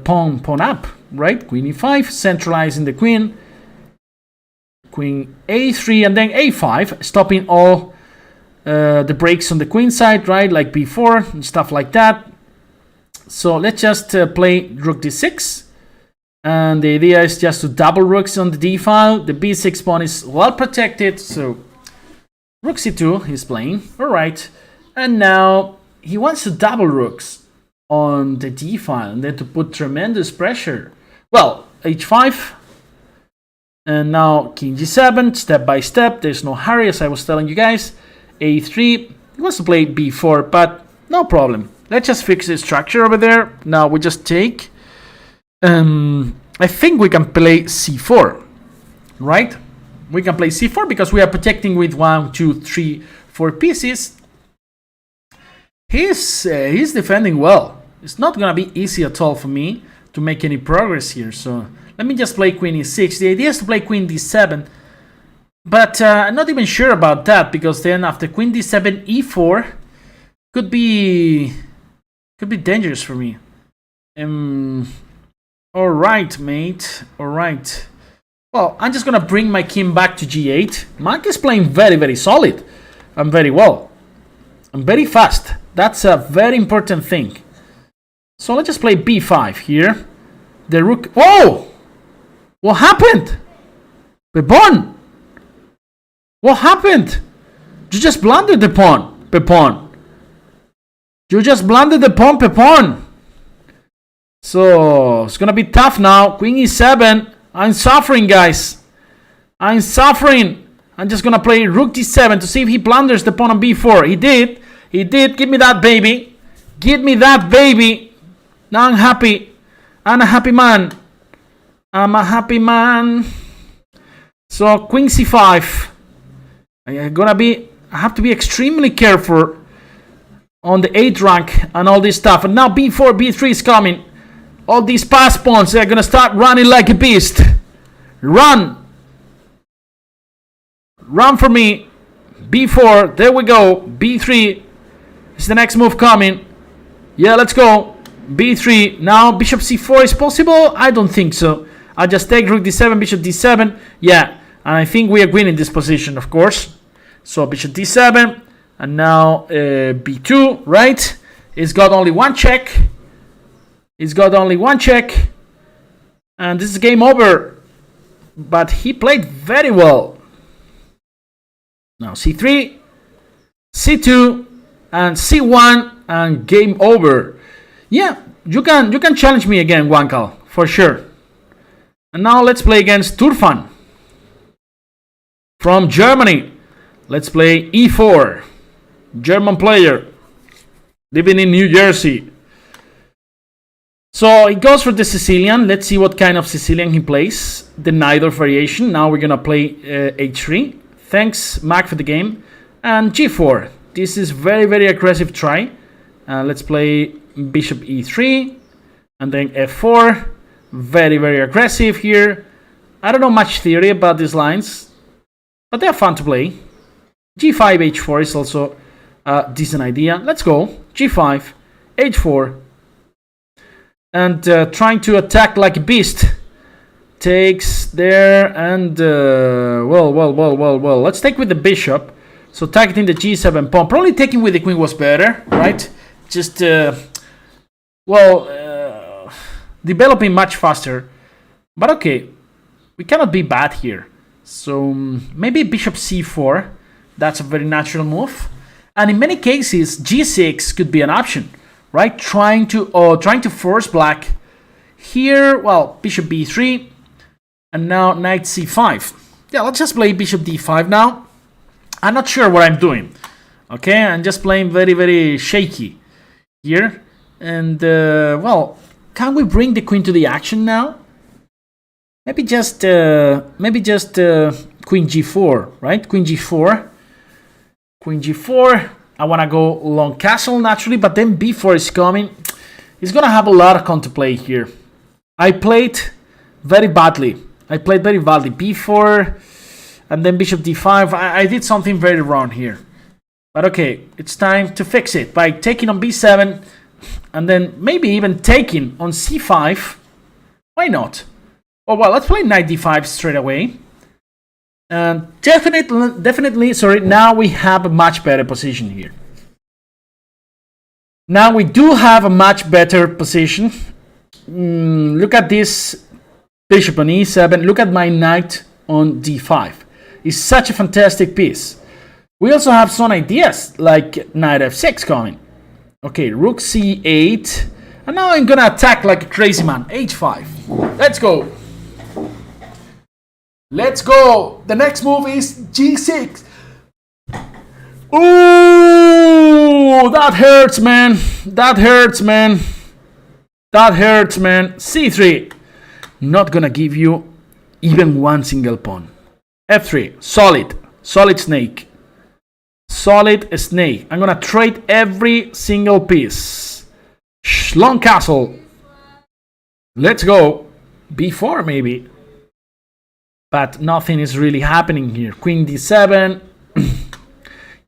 pawn up, right? Queen e5, centralizing the queen. Queen a3, and then a5, stopping all the breaks on the queen side, right? Like b4 and stuff like that. So let's just play rook d6. And the idea is just to double rooks on the d file. The b6 pawn is well protected, so rook c2 he's playing. Alright. And now he wants to double rooks on the d file and then to put tremendous pressure. Well, h5. And now king g7, step by step. There's no hurry, as I was telling you guys. a3. He wants to play b4, but no problem. Let's just fix the structure over there. Now we just take. I think we can play c4, right? We can play c4 because we are protecting with 1, 2, 3, 4 pieces. He's defending well. It's not gonna be easy at all for me to make any progress here. So let me just play queen e6. The idea is to play queen d7, but I'm not even sure about that, because then after queen d7, e4 could be dangerous for me. All right, mate. All right. Well, I'm just gonna bring my king back to g8. Mark is playing very, very solid. I'm very well. I'm very fast. That's a very important thing. So let's just play b5 here. The rook. Whoa! What happened? Pepon! What happened? You just blundered the pawn, Pepon. You just blundered the pawn, Pepon. So it's gonna be tough now. Queen e7. I'm suffering, guys. I'm suffering. I'm just gonna play rook d7 to see if he blunders the pawn on b4. He did. He did. Give me that baby. Give me that baby. Now I'm happy. I'm a happy man. I'm a happy man. So queen c5. I have to be extremely careful on the 8th rank and all this stuff. And now b4, b3 is coming. All these pass pawns, they're gonna start running like a beast. Run. Run for me. b4, there we go. b3 is the next move coming. Yeah, let's go. b3. Now bishop c4 is possible? I don't think so. I'll just take rook d7, bishop d7. Yeah, and I think we are winning this position, of course. So bishop d7, and now b2, right? It's got only one check. It's got only one check. And this is game over. But he played very well. Now c3, c2, and c1, and game over. Yeah, you can challenge me again, Wankal, for sure. And now let's play against Turfan from Germany. Let's play e4. German player living in New Jersey. So he goes for the Sicilian. Let's see what kind of Sicilian he plays. The Najdorf variation. Now we're gonna play h3. Thanks, Mac, for the game. And g4. This is very, very aggressive try. Let's play bishop e3. And then f4. Very, very aggressive here. I don't know much theory about these lines, but they're fun to play. g5, h4 is also a decent idea. Let's go. g5, h4. And trying to attack like a beast. Takes there and... well. Let's take with the bishop. So targeting the g7 pawn. Probably taking with the queen was better, right? Just, developing much faster. But okay, we cannot be bad here. So maybe bishop c4. That's a very natural move. And in many cases, g6 could be an option, right? Trying to force black. Here, well, bishop b3. And now knight c5. Yeah, let's just play bishop d5 now. I'm not sure what I'm doing. Okay, I'm just playing very, very shaky here. And, well, can we bring the queen to the action now? Maybe just queen g4, right? Queen g4. Queen g4. I want to go long castle naturally, but then b4 is coming. He's going to have a lot of counterplay here. I played very badly. b4 and then bishop d5. I did something very wrong here. But okay, it's time to fix it by taking on b7 and then maybe even taking on c5. Why not? Oh, well, let's play knight d5 straight away. And definitely, sorry, now we have a much better position here. Now we do have a much better position. Look at this bishop on e7. Look at my knight on d5. It's such a fantastic piece. We also have some ideas like knight f6 coming. Okay, rook c8. And now I'm gonna attack like a crazy man. h5. Let's go. Let's go. The next move is G6. Ooh, that hurts, man. That hurts, man. That hurts, man. C3. Not gonna give you even one single pawn. F3. Solid. Solid snake. Solid snake. I'm gonna trade every single piece. Long castle. Let's go. B4 maybe. But nothing is really happening here. Queen D7.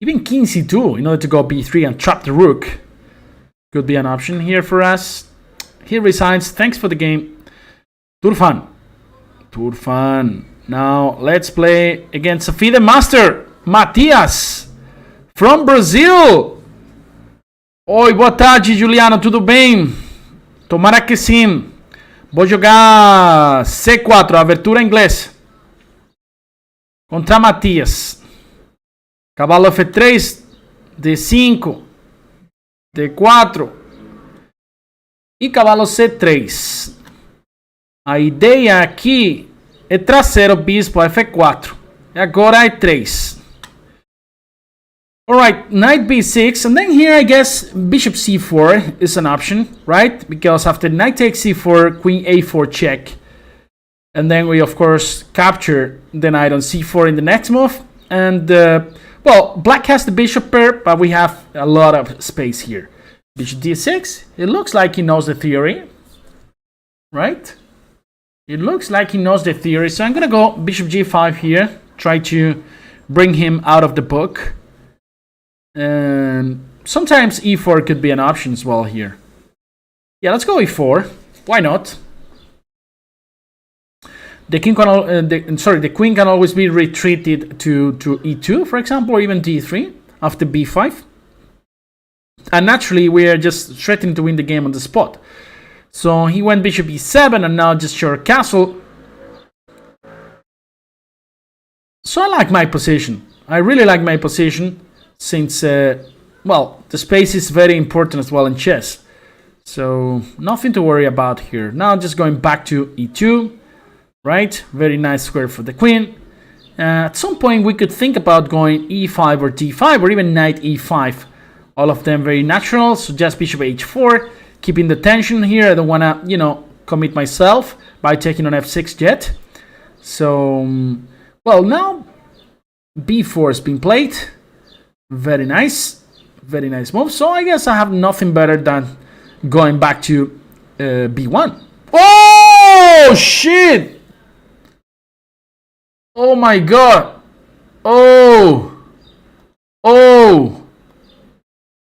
Even King C2 in order to go B3 and trap the rook. Could be an option here for us. He resigns. Thanks for the game. Turfan. Turfan. Now let's play against Sophie the Master. Matias. From Brazil. Oi, boa tarde, Juliano. Tudo bem? Tomara que sim. Vou jogar C4, abertura em inglês. Contra Matias. Cavalo F3, D5, D4 e cavalo C3. A ideia aqui é trazer o bispo a F4. E agora E3. Alright, knight B6, and then here I guess bishop C4 is an option, right? Because after knight takes C4, queen A4 check. And then we of course capture the knight on C4 in the next move. And well, black has the bishop pair, but we have a lot of space here. Bishop D6, it looks like he knows the theory, right? It looks like he knows the theory, so I'm gonna go bishop G5 here, try to bring him out of the book. And sometimes E4 could be an option as well here. Yeah, let's go E4. Why not? The king can the queen can always be retreated to E2, for example, or even D3 after B5. And naturally, we are just threatening to win the game on the spot. So he went bishop E7 and now just short castle. So I like my position. I really like my position since, well, the space is very important as well in chess. So nothing to worry about here. Now just going back to E2. Right, very nice square for the queen. At some point we could think about going E5 or D5 or even knight E5. All of them very natural, so just bishop H4. Keeping the tension here, I don't want to, you know, commit myself by taking on F6 yet. So, well, now B4 has been played. Very nice move. So I guess I have nothing better than going back to B1. Oh, shit! Oh my god. Oh,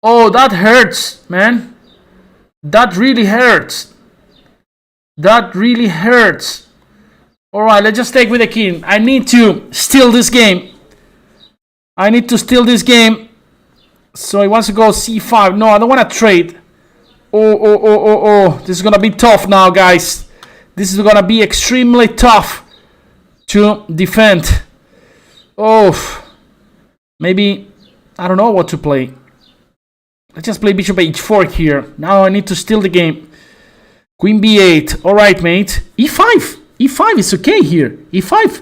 that hurts, man. That really hurts. That really hurts. Alright, let's just take with the king. I need to steal this game. So he wants to go C5. No, I don't want to trade. Oh. This is going to be tough now, guys. This is going to be extremely tough to defend. Oh, maybe I don't know what to play. Let's just play bishop H4 here. Now I need to steal the game. Queen B8. All right, mate. E5. E5 is okay here. E5.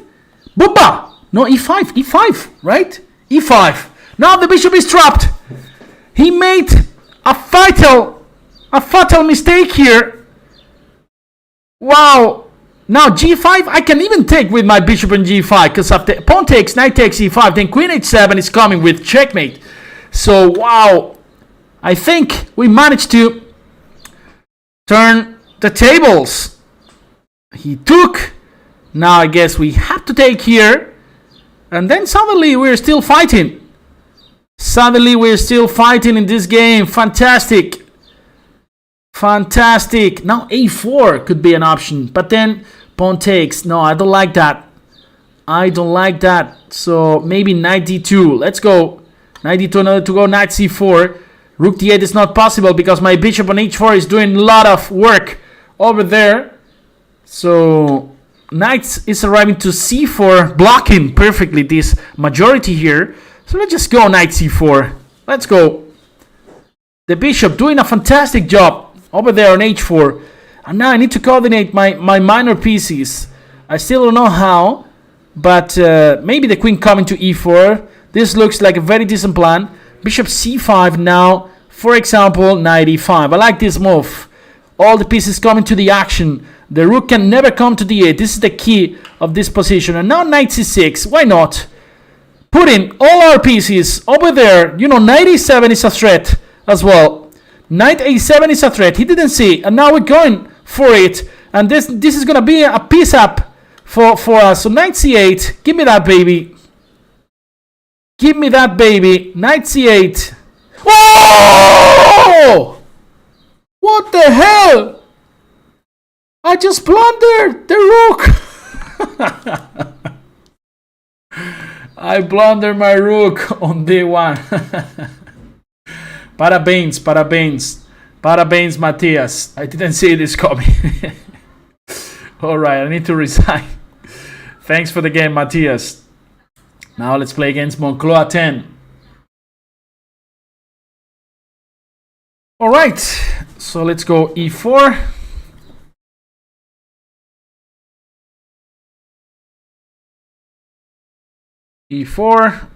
Booba. No, E5. E5. Right? E5. Now the bishop is trapped. He made a fatal mistake here. Wow. Now G5, I can even take with my bishop and G5, because after pawn takes, knight takes E5, then queen H7 is coming with checkmate. So, wow, I think we managed to turn the tables. He took, now I guess we have to take here, and then suddenly we're still fighting. Suddenly we're still fighting in this game. Fantastic. Now A4 could be an option, but then pawn takes. No, I don't like that. So maybe knight D2. Let's go. Knight D2 in order to go knight C4. Rook D8 is not possible because my bishop on H4 is doing a lot of work over there. So knight is arriving to C4, blocking perfectly this majority here. So let's just go knight C4. Let's go. The bishop doing a fantastic job over there on H4. And now I need to coordinate my minor pieces. I still don't know how. but maybe the queen coming to e4. This looks like a very decent plan. Bishop c5 now, for example, knight e5. I like this move. All the pieces coming to the action. The rook can never come to d8. This is the key of this position. And now knight c6. Why not? Putting all our pieces over there. You know, knight e7 is a threat as well. Knight a7 is a threat. He didn't see. And now we're going for it. And this is going to be a piece up for us. So knight c8. Give me that, baby. Give me that, baby. Knight c8. Oh! What the hell? I just blundered the rook. I blundered my rook on d1. Parabéns, parabéns. Parabéns, Matthias. I didn't see this coming. Alright, I need to resign. Thanks for the game, Matthias. Now let's play against Moncloa 10. Alright, so let's go e4. e4.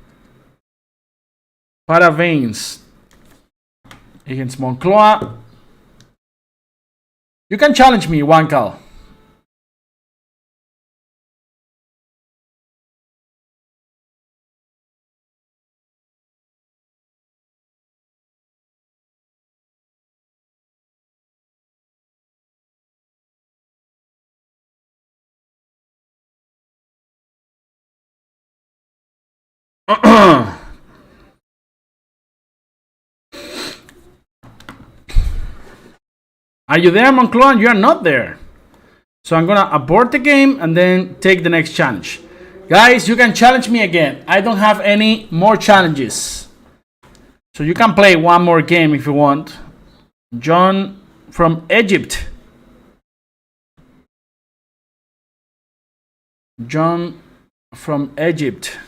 Parabéns against Moncloa. You can challenge me, Wankal. Are you there, Moncloa? You are not there. So I'm gonna abort the game and then take the next challenge. Guys, you can challenge me again. I don't have any more challenges. So you can play one more game if you want. John from Egypt. John from Egypt.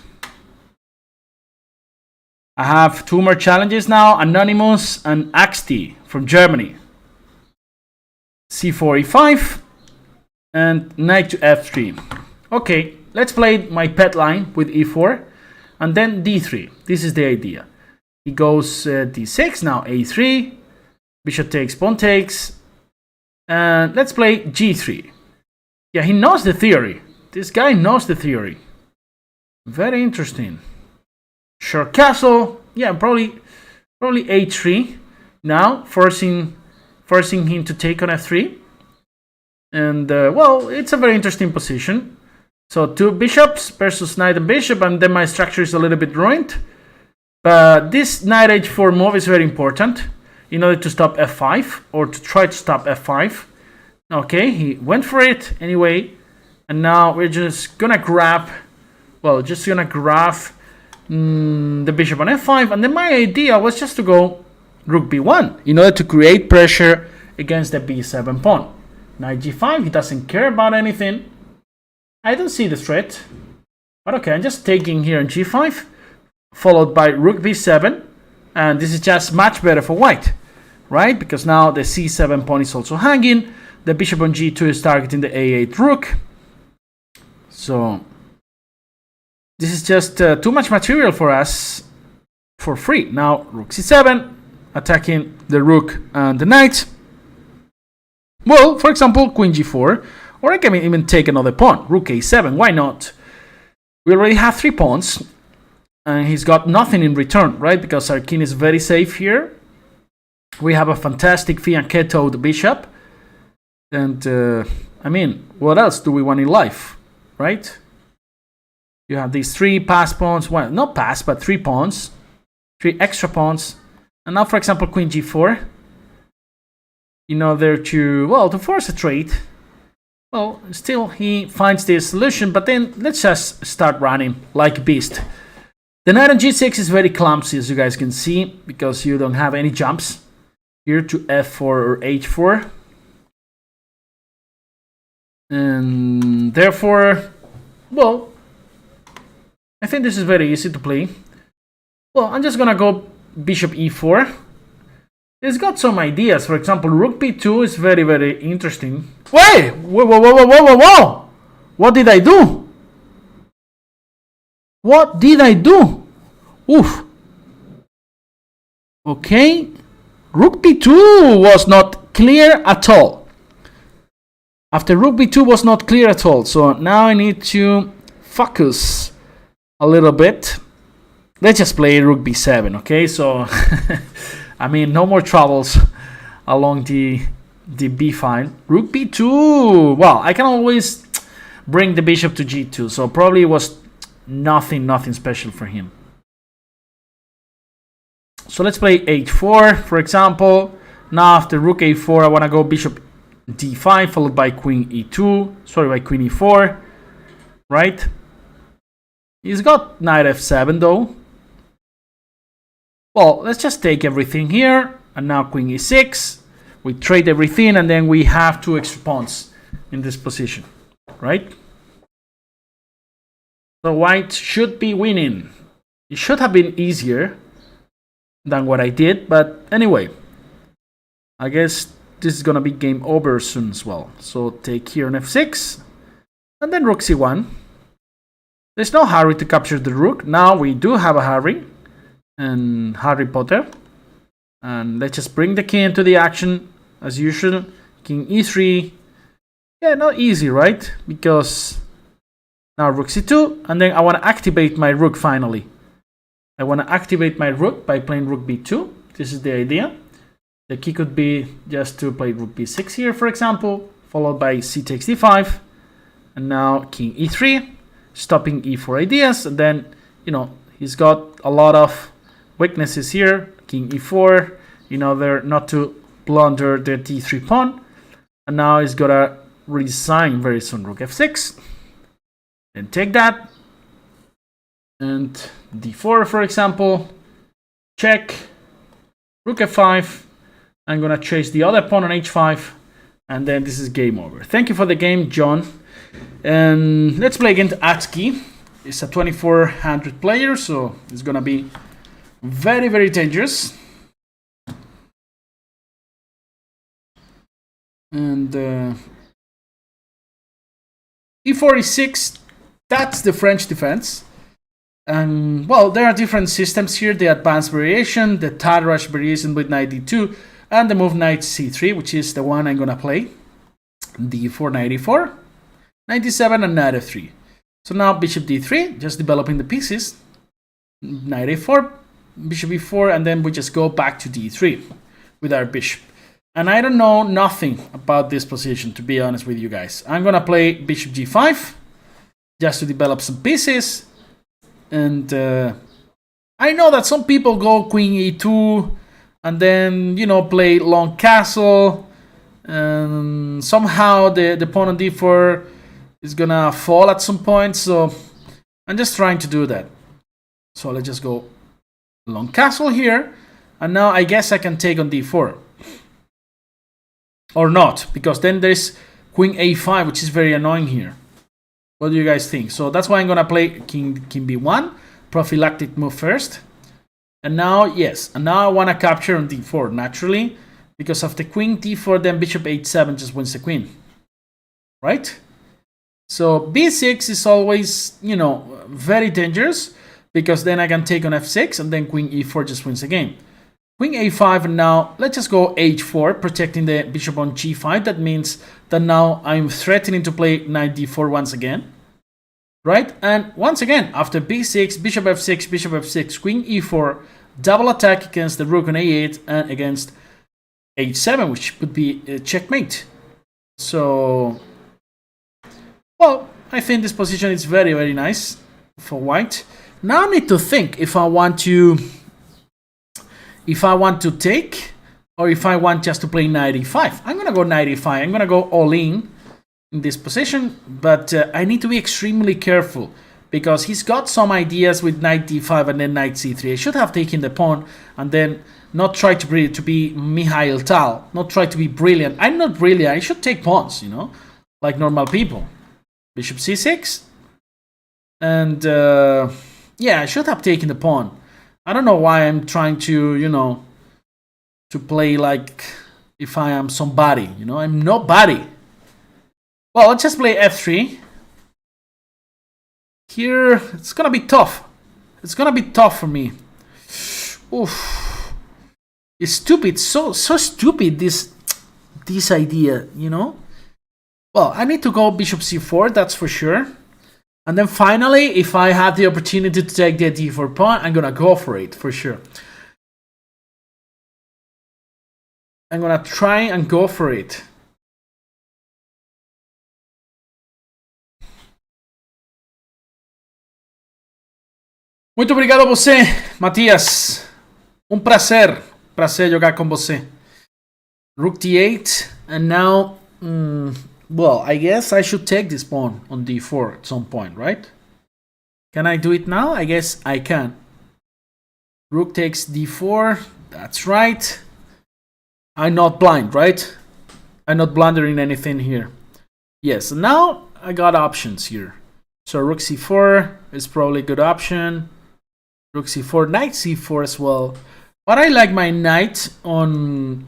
I have two more challenges now. Anonymous and Axti from Germany. c4, e5. And knight to f3. Okay, let's play my pet line with e4. And then d3. This is the idea. He goes d6. Now a3. Bishop takes, pawn takes. And let's play g3. Yeah, he knows the theory. This guy knows the theory. Very interesting. Short castle. Yeah, probably h3. Now forcing him to take on f3. And well, it's a very interesting position. So two bishops versus knight and bishop, and then my structure is a little bit ruined. But this knight h4 move is very important in order to stop f5 or to try to stop f5. Okay, he went for it anyway. And now we're just gonna grab, well, the bishop on f5, and then my idea was just to go rook b1 in order to create pressure against the b7 pawn. Knight g5, he doesn't care about anything. I don't see the threat, but okay, I'm just taking here on g5, followed by rook b7, and this is just much better for white, right? Because now the c7 pawn is also hanging. The bishop on g2 is targeting the a8 rook. So this is just too much material for us for free. Now rook c7, attacking the rook and the knight. Well, for example, queen g4, or I can even take another pawn, rook a7. Why not? We already have 3 pawns, and he's got nothing in return, right? Because our king is very safe here. We have a fantastic fianchettoed bishop, and I mean, what else do we want in life, right? You have these 3 pass pawns, well, not pass, but 3 pawns, 3 extra pawns, and now, for example, queen g4, in order to, well, to force a trade. Well, still he finds the solution, but then let's just start running like a beast. The knight on g6 is very clumsy, as you guys can see, because you don't have any jumps here to f4 or h4. And therefore, well, I think this is very easy to play. Well, I'm just gonna go bishop e4. It's got some ideas. For example, rook b2 is very, very interesting. Wait! Whoa! What did I do? What did I do? Oof. Okay. Rook b2 was not clear at all. After rook b2 was not clear at all. So now I need to focus a little bit. Let's just play rook b7, okay? So, I mean, no more troubles along the b file. Rook b2. Well, I can always bring the bishop to g2. So probably it was nothing special for him. So let's play h4, for example. Now after rook a4, I want to go bishop d5, followed by queen e2. Sorry, by queen e4. Right? He's got knight f7, though. Well, let's just take everything here. And now queen e6. We trade everything, and then we have 2 extra pawns in this position. Right? So white should be winning. It should have been easier than what I did, but anyway, I guess this is gonna be game over soon as well. So take here on f6, and then rook c1. There's no hurry to capture the rook. Now we do have a hurry, and Harry Potter. And let's just bring the king into the action as usual. King e3. Yeah, not easy, right? Because now rook c2, and then I want to activate my rook finally. I want to activate my rook by playing rook b2. This is the idea. The key could be just to play rook b6 here, for example, followed by c takes d5, and now king e3, stopping e4 ideas. And then, you know, he's got a lot of weaknesses here. King e4, in order not to blunder the d3 pawn. And now he's gonna resign very soon. Rook f6, then take that, and d4, for example, check, rook f5. I'm gonna chase the other pawn on h5, and then this is game over. Thank you for the game, John. And let's play against Atski. It's a 2400 player, so it's gonna be very, very dangerous. And e4 e6, that's the French defense. And well, there are different systems here: the advanced variation, the Tad rush variation with knight d2, and the move knight c3, which is the one I'm gonna play. d4, knight e4, knight d7, and knight f3. So now bishop d3, just developing the pieces. Knight a4, bishop e4, and then we just go back to d3 with our bishop. And I don't know nothing about this position, to be honest with you guys. I'm gonna play bishop g5 just to develop some pieces. And I know that some people go queen e2 and then, you know, play long castle. And somehow the pawn on d4 is gonna fall at some point. So I'm just trying to do that. So let's just go long castle here. And now I guess I can take on d4. Or not, because then there's queen a5, which is very annoying here. What do you guys think? So that's why I'm gonna play king b1, prophylactic move first. And now, yes, and now I wanna capture on d4 naturally, because after queen d4, then bishop h7 just wins the queen, right? So b6 is always, you know, very dangerous, because then I can take on f6, and then queen e4 just wins the game. Queen a5, and now let's just go h4, protecting the bishop on g5. That means that now I'm threatening to play knight d4 once again, right? And once again, after b6, bishop f6, queen e4, double attack against the rook on a8 and against h7, which could be a checkmate. So, well, I think this position is very, very nice for white. Now I need to think if I want to take, or if I want just to play knight e5. I'm gonna go knight e5. I'm gonna go all in this position, but I need to be extremely careful, because he's got some ideas with knight d5 and then knight c3. I should have taken the pawn and then not try to be Mikhail Tal, not try to be brilliant. I'm not brilliant. I should take pawns, you know, like normal people. Bishop c6, and yeah, I should have taken the pawn. I don't know why I'm trying to, you know, to play like if I am somebody, you know, I'm nobody. Well, let's just play f3. Here, it's gonna be tough. It's gonna be tough for me. Oof. It's stupid. So stupid, this idea, you know? Well, I need to go bishop c4, that's for sure. And then finally, if I have the opportunity to take the d4 pawn, I'm gonna go for it, for sure. I'm gonna try and go for it. Muito obrigado a você, Matias. Prazer jogar com você. Rook d8, and now, well, I guess I should take this pawn on d4 at some point, right? Can I do it now? I guess I can. Rook takes d4, that's right. I'm not blind, right? I'm not blundering anything here. Yes, now I got options here. So rook c4 is probably a good option. Rook c4, knight c4 as well. But I like my knight on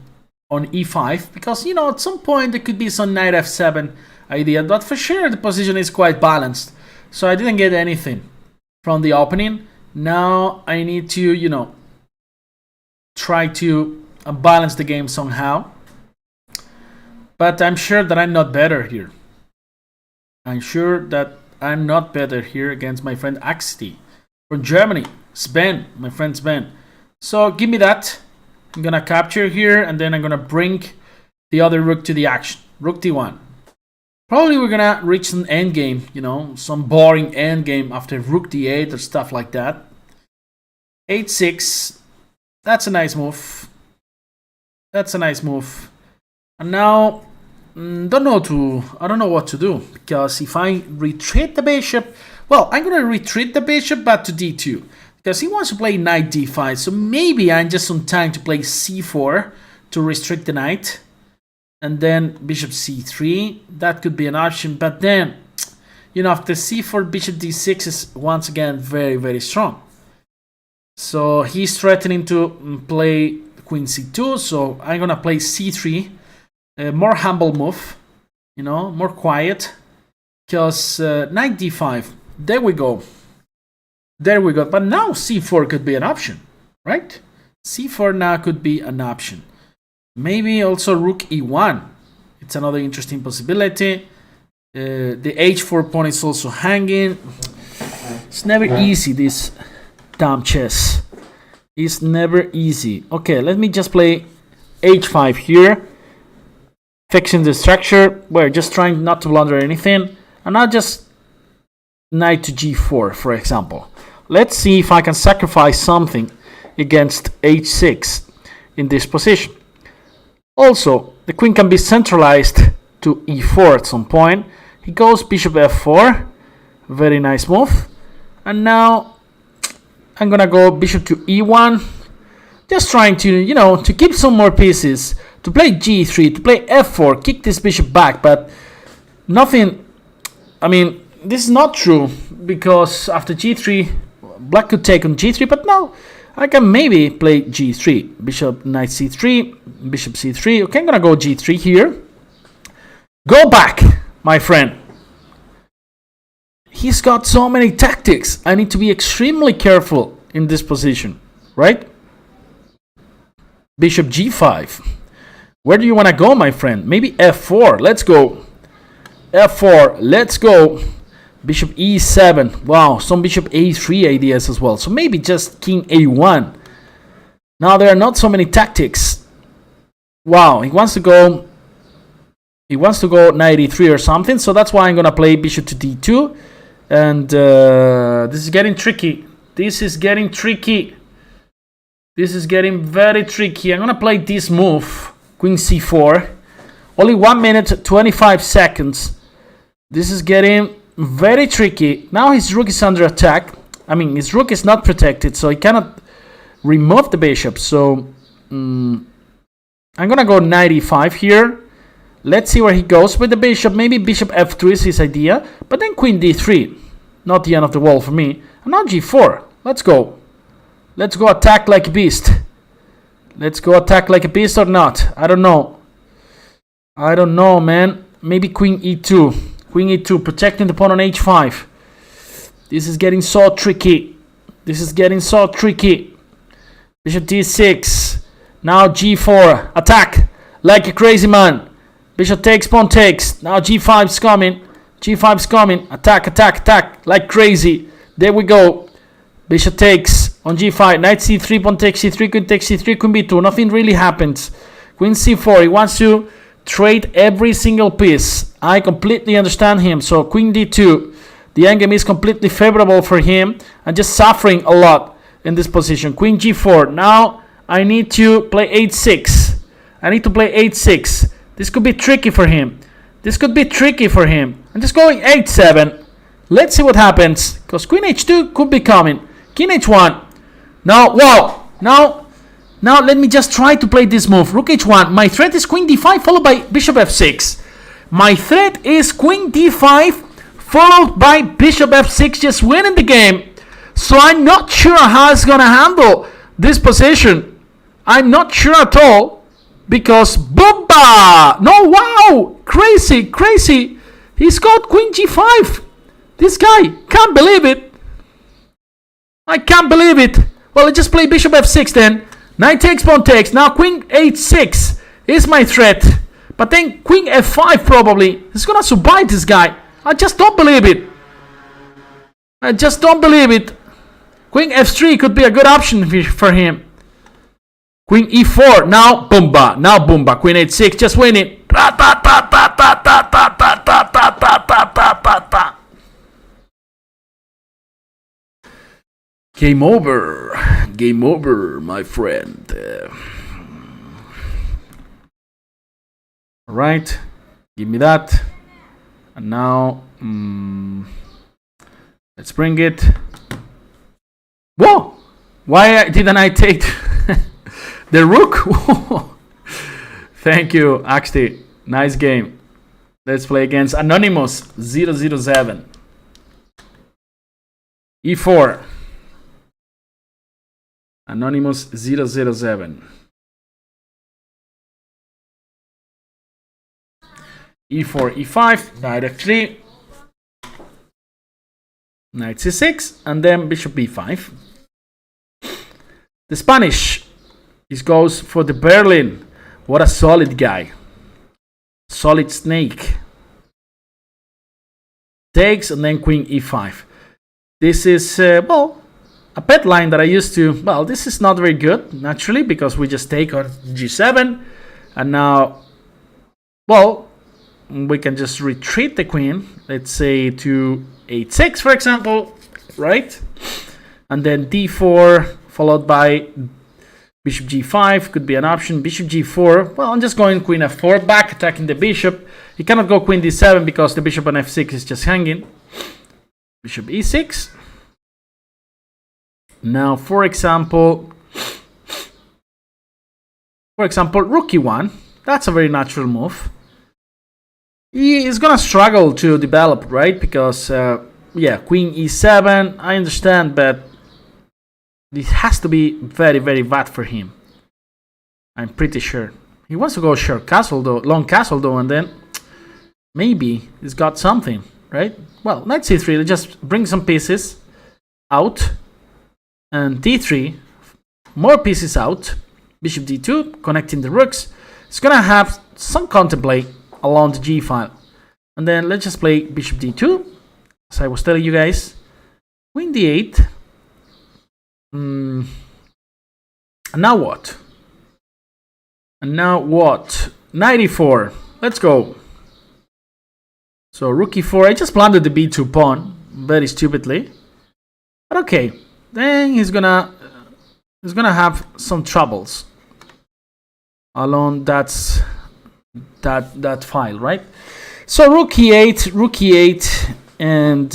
e5 because, you know, at some point there could be some knight f7 idea, but for sure the position is quite balanced. So I didn't get anything from the opening. Now I need to, you know, try to balance the game somehow. But I'm sure that I'm not better here. I'm sure that I'm not better here against my friend Axti from Germany. Sven, my friend Sven. So give me that. I'm gonna capture here, and then I'm gonna bring the other rook to the action. Rook d1. Probably we're gonna reach an endgame, you know, some boring endgame after rook d8 or stuff like that. h6. That's a nice move. That's a nice move. And now, I don't know what to do, because if I retreat the bishop, well, I'm gonna retreat the bishop back to d2. Because he wants to play knight d5, so maybe I'm just on time to play c4 to restrict the knight. And then bishop c3, that could be an option. But then, you know, after c4, bishop d6 is once again very, very strong. So he's threatening to play queen c2, so I'm gonna play c3. A more humble move, you know, more quiet. Because knight d5, there we go. There we go. But now c4 could be an option, right? c4 now could be an option. Maybe also rook e1. It's another interesting possibility. The h4 pawn is also hanging. It's never easy, this damn chess. It's never easy. Okay, let me just play h5 here. Fixing the structure. We're just trying not to blunder anything. And now just knight to g4, for example. Let's see if I can sacrifice something against h6 in this position. Also, the queen can be centralized to e4 at some point. He goes bishop f4. Very nice move. And now I'm gonna go bishop to e1. Just trying to, you know, to keep some more pieces. To play g3, to play f4, kick this bishop back. But nothing, I mean, this is not true. Because after g3, black could take on g3, but now I can maybe play g3. Bishop, knight c3, bishop c3. Okay, I'm gonna go g3 here. Go back, my friend. He's got so many tactics. I need to be extremely careful in this position, right? Bishop g5. Where do you want to go, my friend? Maybe f4. Let's go. f4. Let's go. Bishop e7. Wow, some bishop a3 ideas as well. So maybe just king a1. Now there are not so many tactics. Wow, he wants to go knight e3 or something. So that's why I'm gonna play bishop to d2. And this is getting tricky. This is getting tricky. This is getting very tricky. I'm gonna play this move. Queen c4. Only 1 minute 25 seconds. This is getting very tricky. Now his rook is under attack. I mean, his rook is not protected, so he cannot remove the bishop. So I'm gonna go knight e5 here. Let's see where he goes with the bishop. Maybe bishop f3 is his idea, but then queen d3. Not the end of the world for me. And now g4. Let's go. Let's go attack like a beast. Let's go attack like a beast or not. I don't know. I don't know, man. Maybe queen e2. Queen e2, protecting the pawn on h5. This is getting so tricky. This is getting so tricky. Bishop d6. Now g4. Attack like a crazy man. Bishop takes, pawn takes. Now g5's coming. G5's coming. Attack, attack, attack like crazy. There we go. Bishop takes on g5. Knight c3, pawn takes c3, queen takes c3, queen b2. Nothing really happens. Queen c4. He wants to trade every single piece. I completely understand him. So queen d2. The endgame is completely favorable for him. And just suffering a lot in this position. Queen g4. Now I need to play h6. I need to play h6. This could be tricky for him. This could be tricky for him. I'm just going h7. Let's see what happens. Because queen h2 could be coming. King h1. Now, wow. Now let me just try to play this move. Rook h1. My threat is queen d5 followed by bishop f6. My threat is queen d5 followed by bishop f6, just winning the game. So I'm not sure how it's going to handle this position. I'm not sure at all. Because, boomba! No, wow! Crazy, crazy. He's got queen g5. This guy, can't believe it. I can't believe it. Well, let's just play bishop f6 then. Knight takes, pawn takes. Now queen h6 is my threat. But then queen f5 probably. He's gonna survive this guy. I just don't believe it. I just don't believe it. Queen f3 could be a good option for him. Queen e4. Now boomba. Now boomba. Queen h6. Just win it. Game over. Game over, my friend. Alright. Give me that. And now, let's bring it. Whoa! Why didn't I take the rook? Thank you, Axti. Nice game. Let's play against Anonymous 007. E4. Anonymous 007. E4, E5, knight f3, knight c6, and then bishop b5. The Spanish, this goes for the Berlin. What a solid guy. Solid snake. Takes, and then queen e5. This is, well, a pet line that I used to. Well, this is not very good, naturally, because we just take on g7. And now, well, we can just retreat the queen, let's say to h6, for example, right? And then d4 followed by bishop g5 could be an option. Bishop g4, well, I'm just going queen f4, back attacking the bishop. You cannot go queen d7 because the bishop on f6 is just hanging. Bishop e6. Now, for example, rook e1. That's a very natural move. He is gonna struggle to develop, right? Because, yeah, queen e7, I understand, but this has to be very, very bad for him. I'm pretty sure. He wants to go short castle, though, long castle, though, and then maybe he's got something, right? Well, knight c3, let's just bring some pieces out. And d3, more pieces out. Bishop d2, connecting the rooks. It's gonna have some contemplate along the g file. And then let's just play bishop d2, as I was telling you guys. Queen d8. And now what? And now what? Knight e4. Let's go. So rook e4. I just planted the b2 pawn very stupidly. But okay. Then he's gonna have some troubles along that file, right? So rook e8, and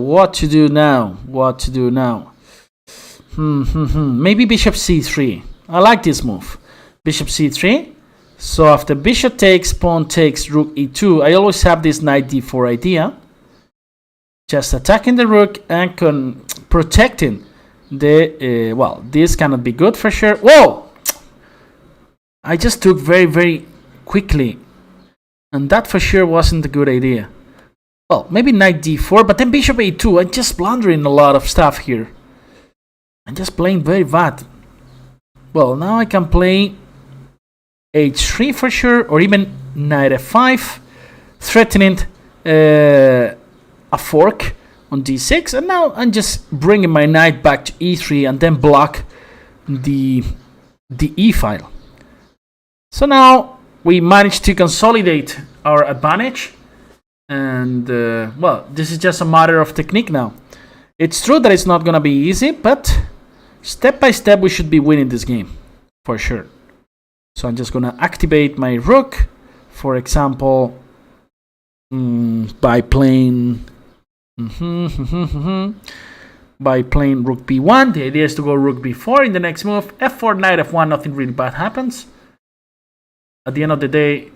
what to do now? What to do now? Maybe bishop c3. I like this move. Bishop c3. So after bishop takes, pawn takes, rook e2. I always have this knight d4 idea. Just attacking the rook and protecting the... well, this cannot be good for sure. Whoa! I just took very, very quickly. And that for sure wasn't a good idea. Well, maybe knight d4, but then bishop a2. I'm just blundering a lot of stuff here. I'm just playing very bad. Well, now I can play h3 for sure, or even knight f5, threatening a fork on d6. And now I'm just bringing my knight back to e3 and then block the e file. So now we managed to consolidate our advantage. And, well, this is just a matter of technique now. It's true that it's not going to be easy, but step by step we should be winning this game, for sure. So I'm just going to activate my rook, for example, by playing by playing rook b1. The idea is to go rook b4 in the next move. f4, knight f1, nothing really bad happens. At the end of the day,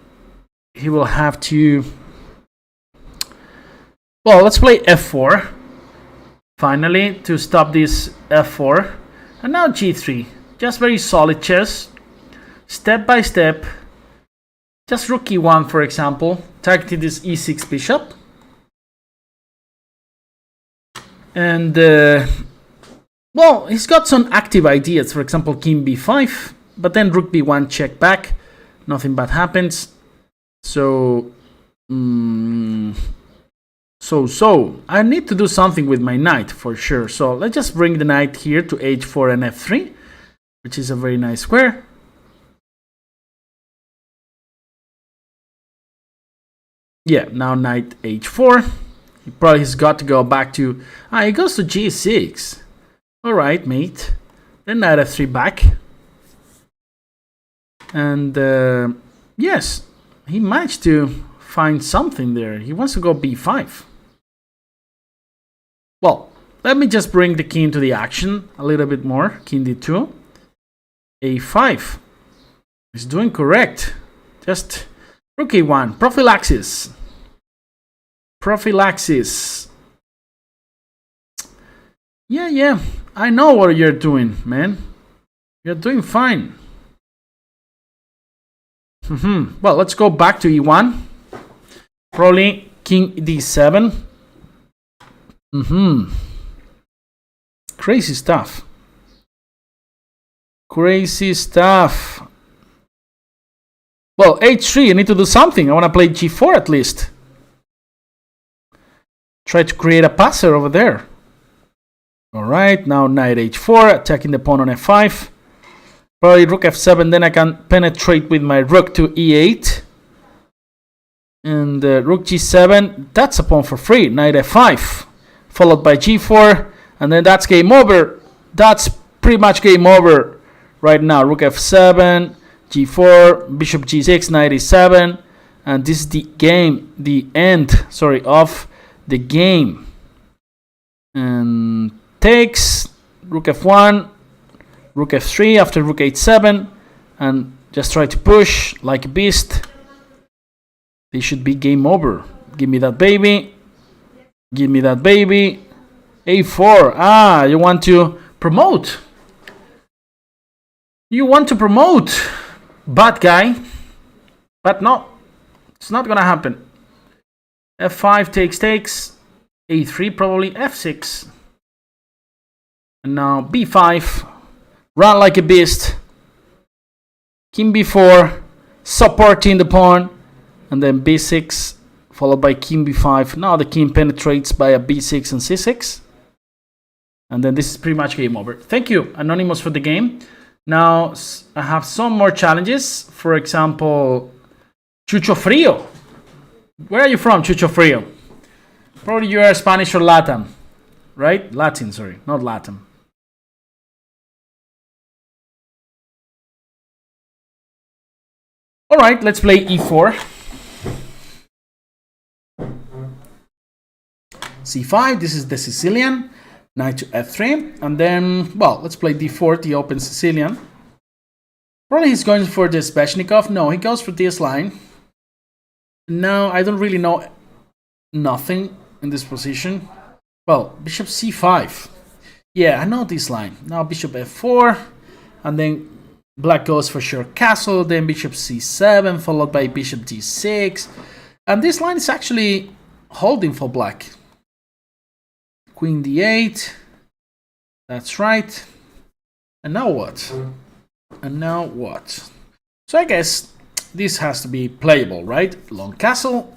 he will have to... Well, let's play f4, finally, to stop this f4. And now g3. Just very solid chess. Step by step. Just rook e1, for example. Targeting this e6 bishop. And, well, he's got some active ideas. For example, king b5. But then rook b1, check back. Nothing bad happens. So... So, I need to do something with my knight for sure. So let's just bring the knight here to h4 and f3, which is a very nice square. Yeah, now knight h4. He probably has got to go back to... he goes to g6. Alright, mate. Then knight f3 back. And, yes, he managed to find something there. He wants to go b5. Well, let me just bring the king to the action a little bit more. King d2. a5. He's doing correct. Just rook a1. Prophylaxis. Prophylaxis. Yeah. I know what you're doing, man. You're doing fine. Well, let's go back to e1. Probably king d7. Crazy stuff. Crazy stuff. Well, h3, I need to do something. I want to play g4 at least. Try to create a passer over there. Alright, now knight h4, attacking the pawn on f5. Probably rook f7, then I can penetrate with my rook to e8. And rook g7, that's a pawn for free. Knight f5, followed by g4, and then that's game over. That's pretty much game over right now. Rook f7, g4, bishop g6, knight e7, and this is the game, the end, sorry, of the game. And takes rook f1, rook f3 after rook h7, and just try to push like a beast. This should be game over. Give me that baby. Give me that baby. a4. You want to promote. You want to promote. Bad guy. But no. It's not gonna happen. f5 takes. a3 probably. f6. And now b5. Run like a beast. King b4. Supporting the pawn. And then b6, followed by king b5. Now the king penetrates by a b6 and c6. And then this is pretty much game over. Thank you, Anonymous, for the game. Now I have some more challenges. For example, Chucho Frio. Where are you from, Chucho Frio? Probably you are Spanish or Latin, right? Latin, sorry, not Latin. All right, let's play e4. c5, this is the Sicilian. Knight to f3. And then, well, let's play d4, the open Sicilian. Probably he's going for the Sveshnikov. No, he goes for this line. No, I don't really know nothing in this position. Well, bishop c5. Yeah, I know this line. Now bishop f4. And then black goes for sure castle. Then bishop c7, followed by bishop d6. And this line is actually holding for black. Queen d8. That's right. And now what? And now what? So I guess this has to be playable, right? Long castle.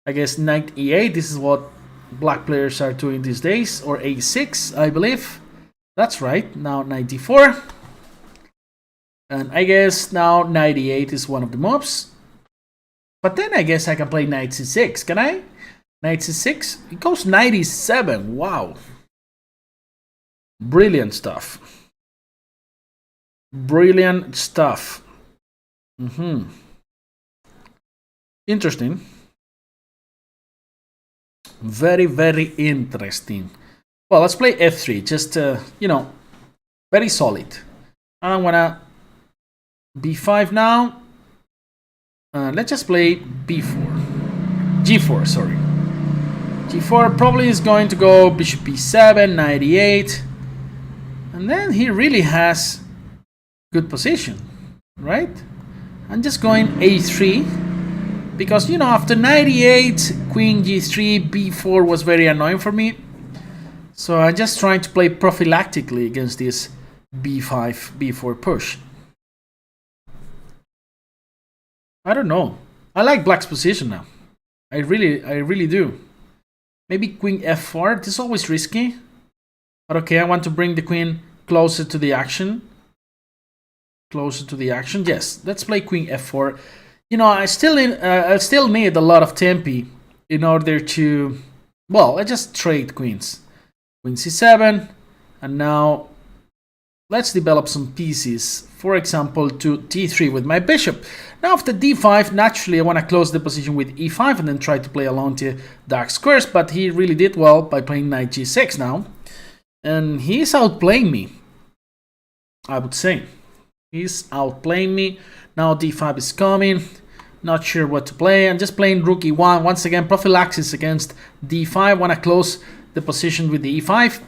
I guess knight e8. This is what black players are doing these days. Or a6, I believe. That's right. Now knight d4. And I guess now knight e8 is one of the moves. But then I guess I can play knight c6. Can I? Knight c6. It goes knight e7. Wow. Brilliant stuff. Brilliant stuff. Interesting. Very, very interesting. Well, let's play f3. Just, very solid. I'm gonna b5 now. Let's just play b4. g4, sorry. g4 probably is going to go bishop b7, knight e8. And then he really has good position, right? I'm just going a3 because, after knight e8, queen g3, b4 was very annoying for me. So I'm just trying to play prophylactically against this b5, b4 push. I don't know. I like black's position now. I really do. Maybe queen f4. This is always risky. But okay, I want to bring the queen closer to the action. Closer to the action. Yes, let's play queen f4. I still need a lot of tempi in order to... Well, I just trade queens. Queen c7. And now let's develop some pieces. For example, to d3 with my bishop. Now after d5, naturally I want to close the position with e5 and then try to play along the dark squares. But he really did well by playing knight g6 now. And he's outplaying me, I would say. He's outplaying me. Now d5 is coming. Not sure what to play. I'm just playing rook e1. Once again, prophylaxis against d5. Want to close the position with the e5.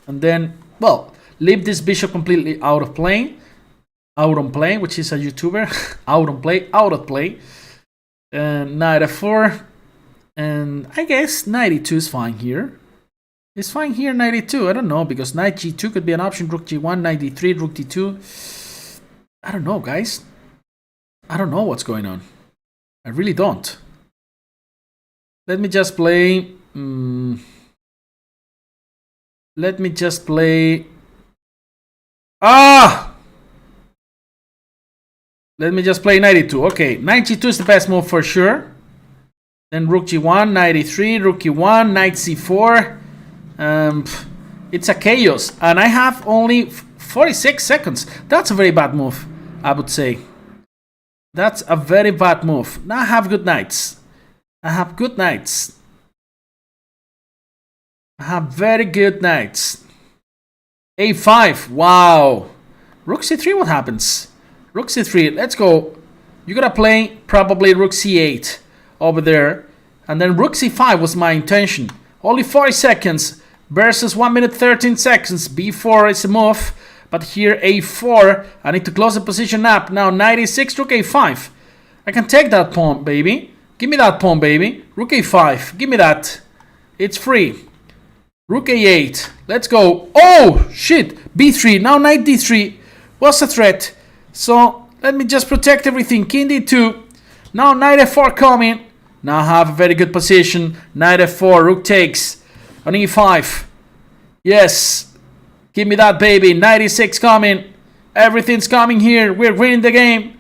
And then, well, leave this bishop completely out of play. Out on play, which is a YouTuber. Out on play, out of play. And knight f4. And I guess knight e2 is fine here. It's fine here, knight e2. I don't know, because knight g2 could be an option. Rook g1, knight d3, rook d2. I don't know, guys. I don't know what's going on. I really don't. Let me just play... Let me just play... Let me just play knight e2. Okay, knight g2 is the best move for sure. Then rook g1, knight e3, rook e1, knight c4. It's a chaos. And I have only 46 seconds. That's a very bad move, I would say. That's a very bad move. Now I have good knights. I have good knights. I have very good knights. a5. Wow. Rook c3, what happens? Rook c3, let's go. You gotta play probably rook c8 over there. And then rook c5 was my intention. Only 40 seconds versus 1 minute 13 seconds. b4 is a move. But here a4, I need to close the position up. Now knight e6, rook a5. I can take that pawn, baby. Give me that pawn, baby. Rook a5, give me that. It's free. Rook a8, let's go. Oh, shit, b3, now knight d3. What's the threat? So, let me just protect everything. King d2. Now knight f4 coming. Now I have a very good position. Knight f4, rook takes. On e5. Yes. Give me that, baby. Knight e6 coming. Everything's coming here. We're winning the game.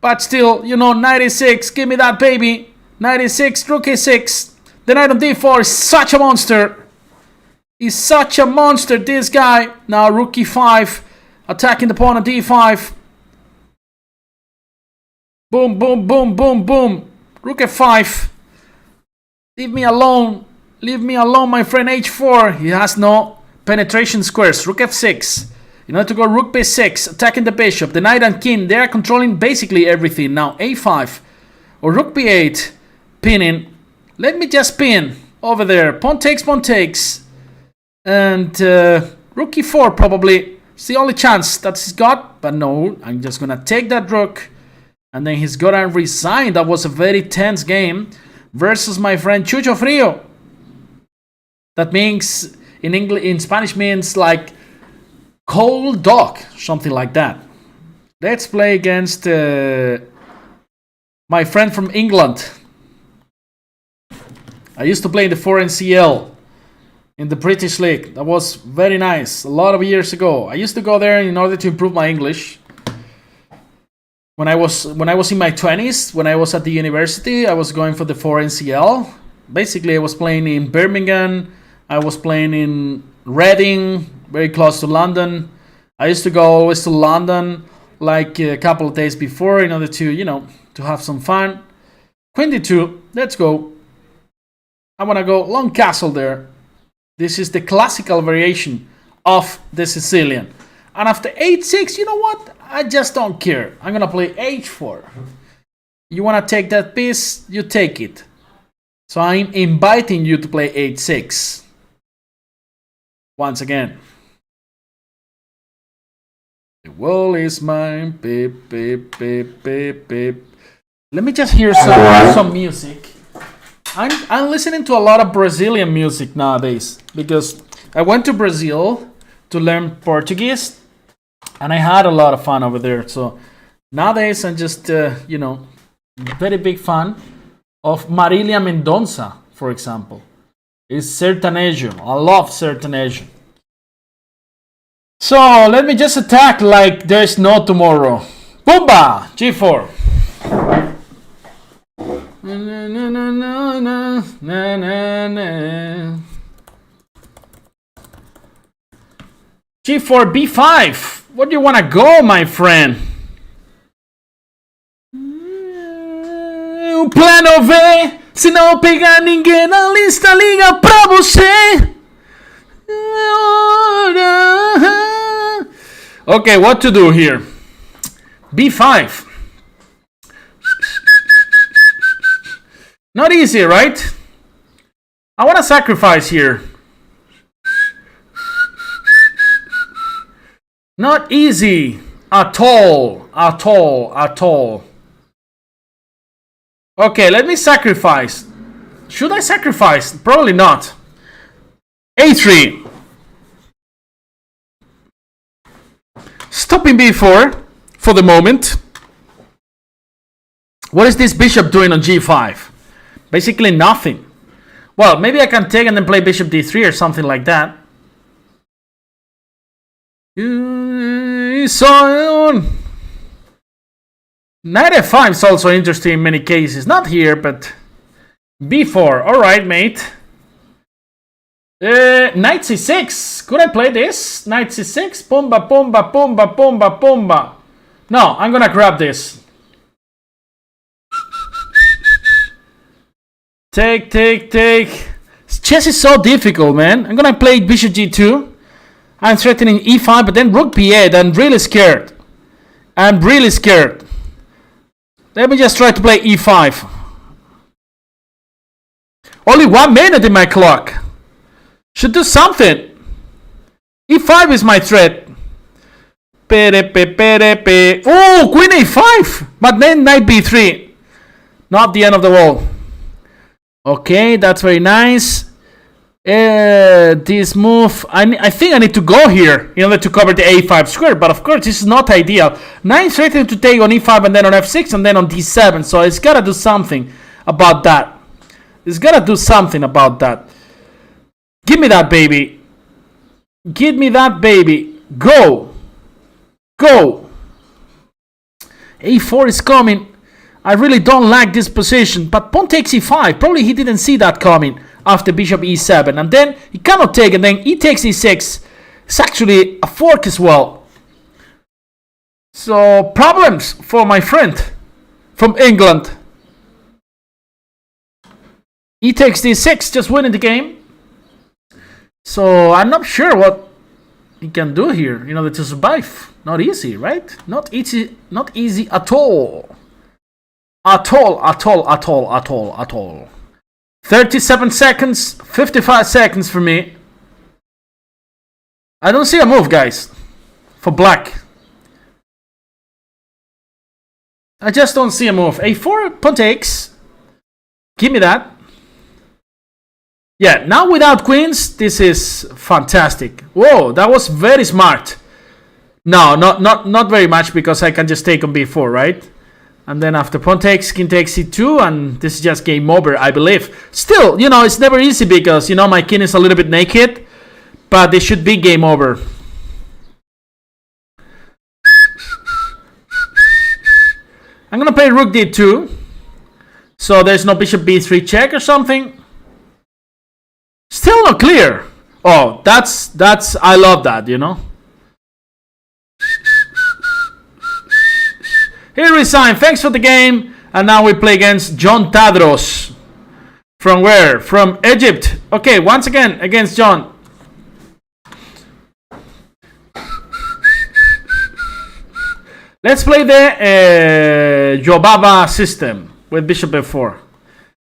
But still, knight e6. Give me that, baby. Knight e6, rook a6. The knight on d4 is such a monster. He's such a monster, this guy. Now rook e5. Attacking the pawn on d5. Boom, boom, boom, boom, boom. Rook f5. Leave me alone. Leave me alone, my friend. h4. He has no penetration squares. Rook f6. You know, to go rook b6. Attacking the bishop. The knight and king. They are controlling basically everything. Now a5. Or rook b8. Pinning. Let me just pin. Over there. Pawn takes, pawn takes. And rook e4 probably. It's the only chance that he's got. But no. I'm just going to take that rook. And then he's gonna resign. That was a very tense game. versus my friend Chucho Frío. That means in Spanish means like cold dog, something like that. Let's play against my friend from England. I used to play in the 4NCL in the British League. That was very nice. A lot of years ago. I used to go there in order to improve my English. When I was in my 20s, when I was at the university, I was going for the 4NCL. Basically, I was playing in Birmingham. I was playing in Reading, very close to London. I used to go always to London like a couple of days before in order to, to have some fun. Queen d2, let's go. I want to go long castle there. This is the classical variation of the Sicilian. And after h6, you know what? I just don't care. I'm going to play h4. You want to take that piece? You take it. So I'm inviting you to play h6. Once again. The world is mine. Beep, beep, beep, beep, beep. Let me just hear some music. I'm listening to a lot of Brazilian music nowadays because I went to Brazil to learn Portuguese and I had a lot of fun over there. So nowadays I'm just, very big fan of Marília Mendonça, for example. It's sertanejo. I love sertanejo. So let me just attack like there's no tomorrow. Boomba! G4. G4, B5. Where do you want to go, my friend? Plano V. Se não pegar ninguém na lista, liga pra você. Okay, what to do here? B5. Not easy, right? I want to sacrifice here. Not easy at all, at all, at all. Okay, let me sacrifice. Should I sacrifice? Probably not. A3. Stopping B4 for the moment. What is this bishop doing on G5? Basically nothing. Well, maybe I can take and then play bishop d3 or something like that. Knight f5 is also interesting in many cases. Not here, but b4. Alright, mate. Knight c6. Could I play this? Knight c6. Pomba, pomba, pomba, pomba, pomba. No, I'm gonna grab this. Take. Chess is so difficult, man. I'm gonna play bishop g2. I'm threatening e5, but then rook b8. I'm really scared. Let me just try to play e5. Only 1 minute in my clock. Should do something. e5 is my threat. Oh, queen a5. But then knight b3. Not the end of the world. Okay, that's very nice. This move, I think I need to go here in order to cover the a5 square, but of course this is not ideal. Knight threatening to take on e5 and then on f6 and then on d7, so it's gotta do something about that. Give me that baby. Go. a4 is coming. I really don't like this position, but pawn takes e5. Probably he didn't see that coming after bishop e7. And then he cannot take, and then he takes e6. It's actually a fork as well. So, problems for my friend from England. He takes d6, just winning the game. So, I'm not sure what he can do here in order to survive. Not easy, right? Not easy at all. At all. 37 seconds, 55 seconds for me. I don't see a move, guys, for black. I just don't see a move. a4, pawn takes. Give me that. Yeah, now without queens, this is fantastic. Whoa, that was very smart. No, not very much, because I can just take on b4, right? And then after pawn takes, king takes c2, and this is just game over, I believe. Still, you know, it's never easy because, you know, my king is a little bit naked, but this should be game over. I'm gonna play rook d2, so there's no bishop b3 check or something. Still not clear. Oh, that's I love that, you know. Here we sign. Thanks for the game. And now we play against John Tadros. From where? From Egypt. Okay, once again against John. Let's play the Jobaba system with bishop f4.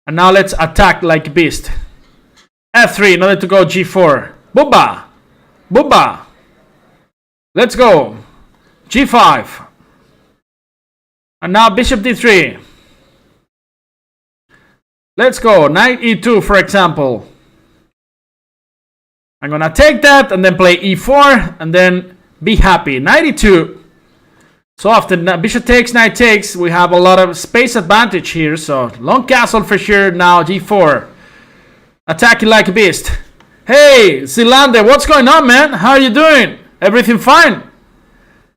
And now let's attack like a beast. f3 in order to go g4. Booba! Booba! Let's go. g5. And now bishop d3. Let's go. Knight e2, for example. I'm gonna take that and then play e4 and then be happy. Knight e2. So after bishop takes, knight takes, we have a lot of space advantage here. So long castle for sure. Now g4. Attacking like a beast. Hey, Zilander, what's going on, man? How are you doing? Everything fine?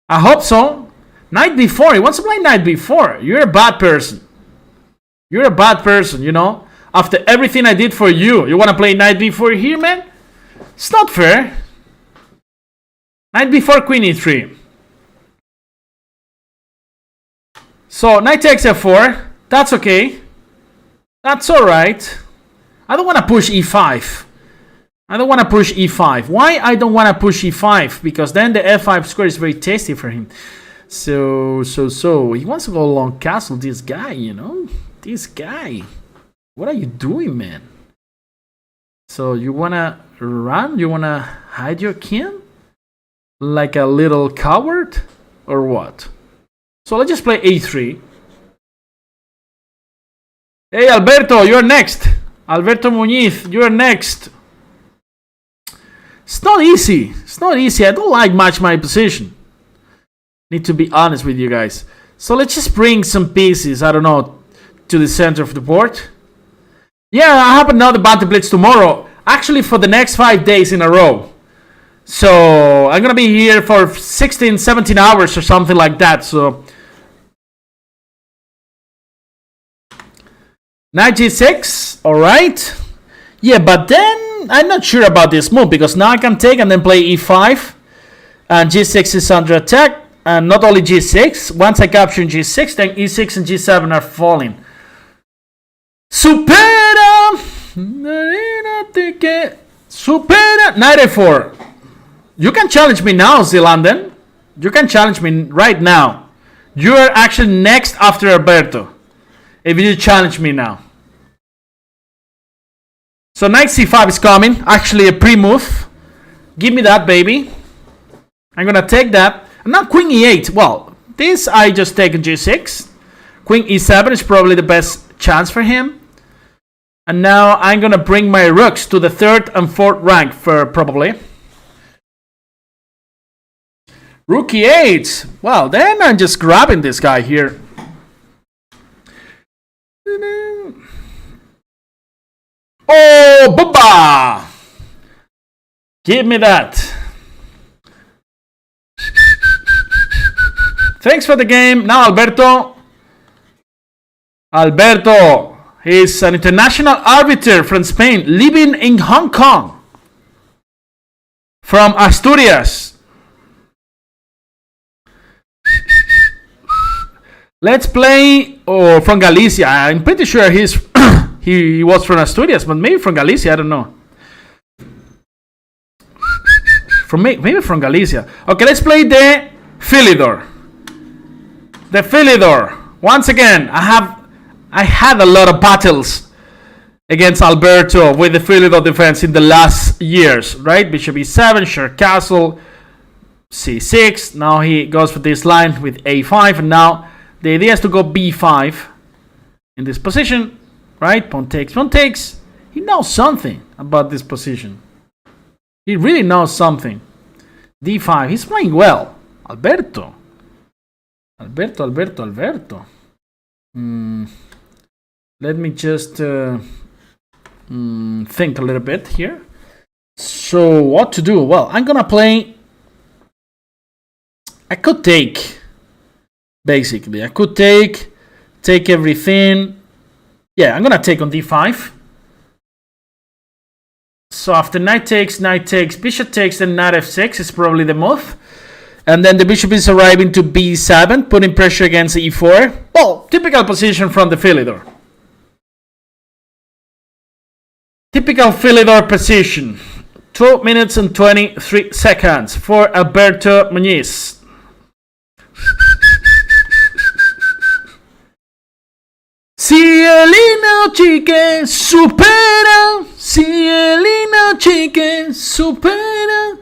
I hope so. Knight b4. He wants to play knight b4. You're a bad person. You're a bad person, you know? After everything I did for you, you want to play knight b4 here, man? It's not fair. Knight b4, queen e3. So, knight takes f4. That's okay. That's alright. I don't want to push e5. I don't want to push e5. Why I don't want to push e5? Because then the f5 square is very tasty for him. So he wants to go long castle, this guy, you know? This guy. What are you doing, man? So you want to run? You want to hide your king? Like a little coward? Or what? So let's just play a3. Hey, Alberto, you're next. Alberto Muñiz, you're next. It's not easy. It's not easy. I don't like much my position. Need to be honest with you guys. So let's just bring some pieces, I don't know, to the center of the board. Yeah, I have another Banter Blitz tomorrow. Actually, for the next 5 days in a row. So I'm going to be here for 16, 17 hours or something like that. So knight g6, alright. Yeah, but then I'm not sure about this move because now I can take and then play e5. And g6 is under attack. And not only g6, once I capture g6, then e6 and g7 are falling. Supera! Supera! Knight a4. You can challenge me now, Zealandon. You can challenge me right now. You are actually next after Alberto. If you challenge me now. So knight c5 is coming. Actually a pre-move. Give me that, baby. I'm gonna take that. And now queen e8. Well, this I just take g6. Queen e7 is probably the best chance for him. And now I'm gonna bring my rooks to the 3rd and 4th rank for probably. Rook e8. Well, then I'm just grabbing this guy here. Oh, booba! Give me that. Thanks for the game. Now Alberto. Alberto. He's an international arbiter from Spain, living in Hong Kong. From Asturias. Let's play. Oh, from Galicia. I'm pretty sure he's he was from Asturias, but maybe from Galicia. I don't know. Maybe from Galicia. Okay, let's play the Philidor. The Philidor. Once again, I had a lot of battles against Alberto with the Philidor defense in the last years, right? Bishop e7, short castle, c6. Now he goes for this line with a5, and now the idea is to go b5 in this position. right? Pawn takes, pawn takes. He knows something about this position. He really knows something. D5. He's playing well. Alberto. Let me just think a little bit here. So what to do? Well, I'm gonna play. I could take. Basically, I could take everything. Yeah, I'm gonna take on D5. So after knight takes, bishop takes, then knight F6 is probably the move. And then the bishop is arriving to B7, putting pressure against E4. Well, typical position from the Philidor. Typical Philidor position. 12 minutes and 23 seconds for Alberto Muñiz. Cielino chique supera, cielino chique supera.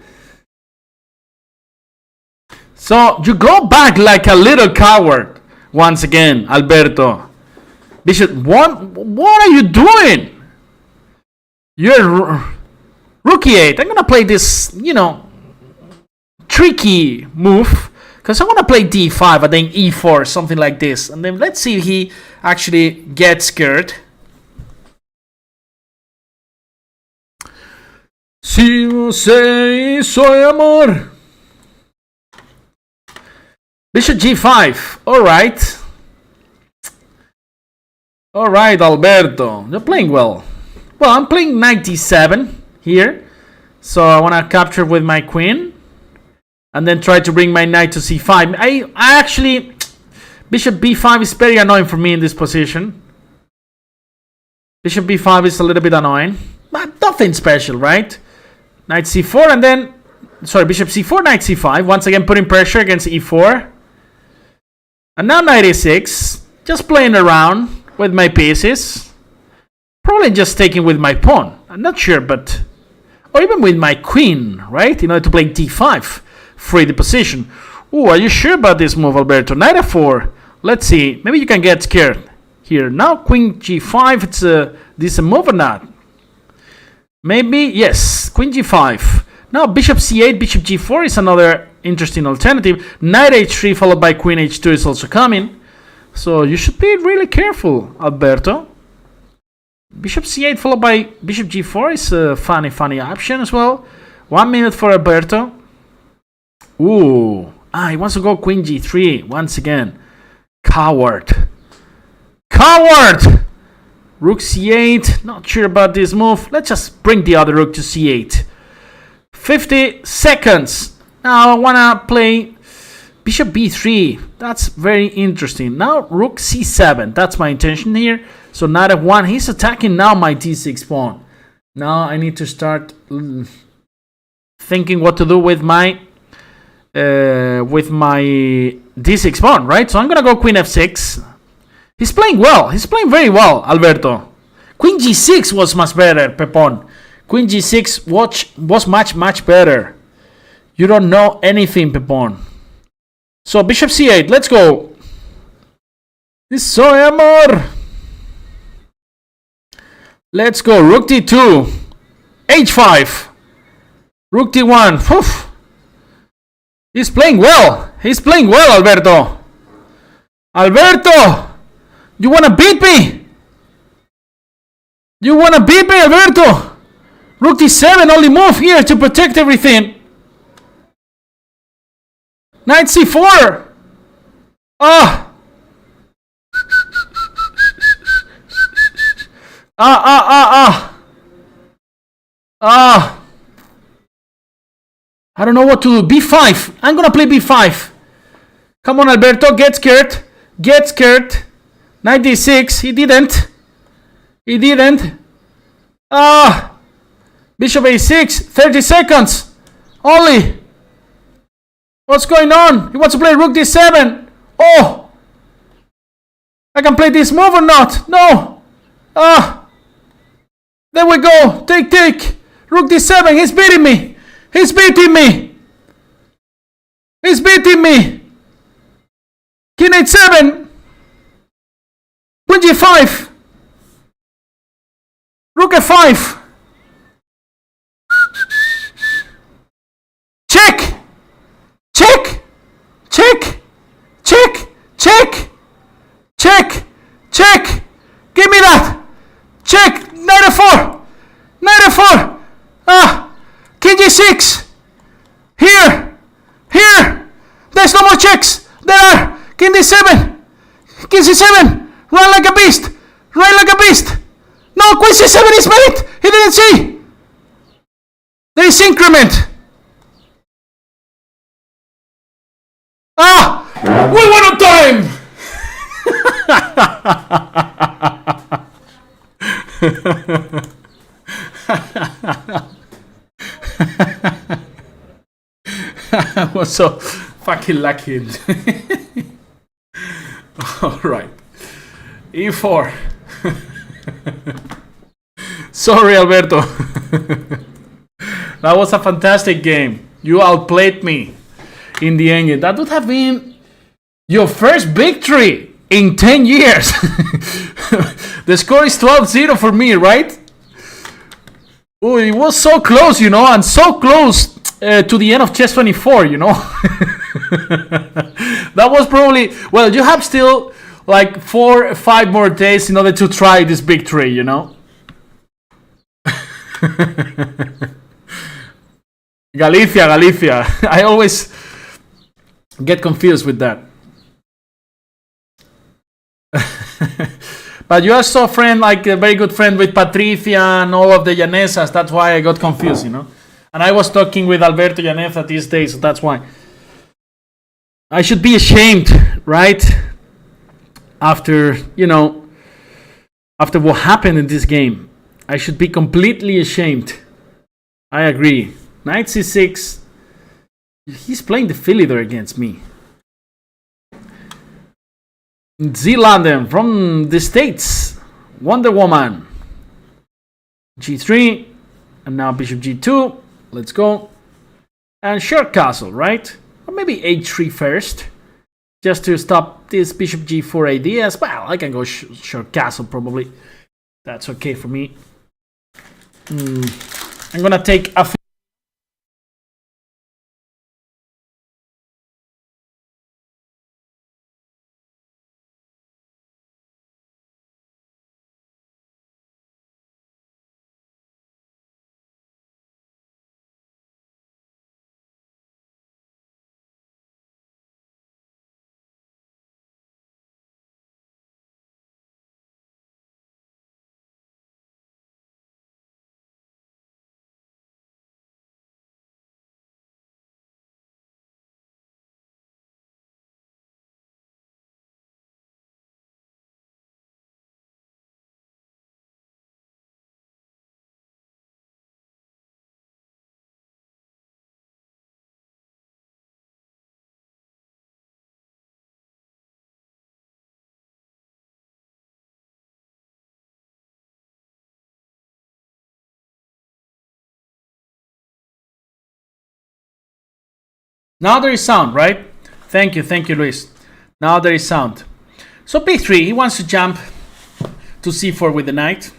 So you go back like a little coward once again, Alberto. Bishop, what are you doing? You're rook e8. I'm gonna play this, tricky move. Because I want to play D5 and then E4, something like this. And then let's see if he actually gets scared. Si você soy amor. Bishop G5. Alright. Alright, Alberto. You're playing well. Well, I'm playing knight D7 here. So I want to capture with my queen. And then try to bring my knight to c5. I actually... Bishop b5 is very annoying for me in this position. Bishop b5 is a little bit annoying. But nothing special, right? Knight c4 and then... Sorry, bishop c4, knight c5. Once again putting pressure against e4. And now knight e6. Just playing around with my pieces. Probably just taking with my pawn. I'm not sure, but... Or even with my queen, right? In order to play d5. Free the position. Oh, are you sure about this move, Alberto? Knight f4. Let's see. Maybe you can get scared here. Now queen g5. It's this a move or not? Maybe yes. Queen g5. Now bishop c8, bishop g4 is another interesting alternative. Knight h3 followed by queen h2 is also coming. So you should be really careful, Alberto. Bishop c8 followed by bishop g4 is a funny option as well. 1 minute for Alberto. Ooh. He wants to go queen g3 once again. Coward. Rook c8. Not sure about this move. Let's just bring the other rook to c8. 50 seconds. Now I want to play bishop b3. That's very interesting. Now rook c7. That's my intention here. So knight f1. He's attacking now my d6 pawn. Now I need to start thinking what to do with my d6 pawn, right? So I'm gonna go queen f6. He's playing well. He's playing very well, Alberto. Queen g6 was much better, Pepon. Queen g6 was much better. You don't know anything, Pepon. So bishop c8. Let's go. Soy amor. Let's go. Rook d2. h5. Rook d1. Poof. He's playing well. Alberto. Alberto! You wanna beat me? Alberto? Rook d7, only move here to protect everything. Knight c4. I don't know what to do. b5. I'm gonna play b5. Come on, Alberto. Get scared. Knight d6. He didn't. Bishop a6. 30 seconds. Only. What's going on? He wants to play rook d7. Oh. I can play this move or not? No. There we go. Take. Rook d7. He's beating me. King h7. Queen g5. Rook f5. Check. Check. Check. Check. Check. Check. Check. Give me that. Check. Knight f4. Knight f4. King g6. Here. Here. There's no more checks. There are. King d7. King c7. Run like a beast. Run like a beast. No, queen c7 is mate. He didn't see. There is increment. We won on time. I was so fucking lucky. All right. E4. Sorry, Alberto. That was a fantastic game. You outplayed me in the end. That would have been your first victory in 10 years. The score is 12-0 for me, right? Oh, it was so close, you know, and so close to the end of chess 24, you know. That was probably, well, you have still like 4 or 5 more days in order to try this victory, you know. Galicia. I always get confused with that. But you are so friend, like a very good friend with Patricia and all of the Llanesas. That's why I got confused, you know. And I was talking with Alberto Llaneza these days, so that's why. I should be ashamed, right? After, you know, after what happened in this game. I should be completely ashamed. I agree. Knight c6. He's playing the filly there against me. Zealand from the States. Wonder Woman. G3. And now bishop g2. Let's go. And short castle, right? Or maybe h3 first. Just to stop this bishop g4 ideas. Well, I can go short castle probably. That's okay for me. I'm gonna take a... Now there is sound, right? Thank you, Luis. Now there is sound. So b3, he wants to jump to c4 with the knight.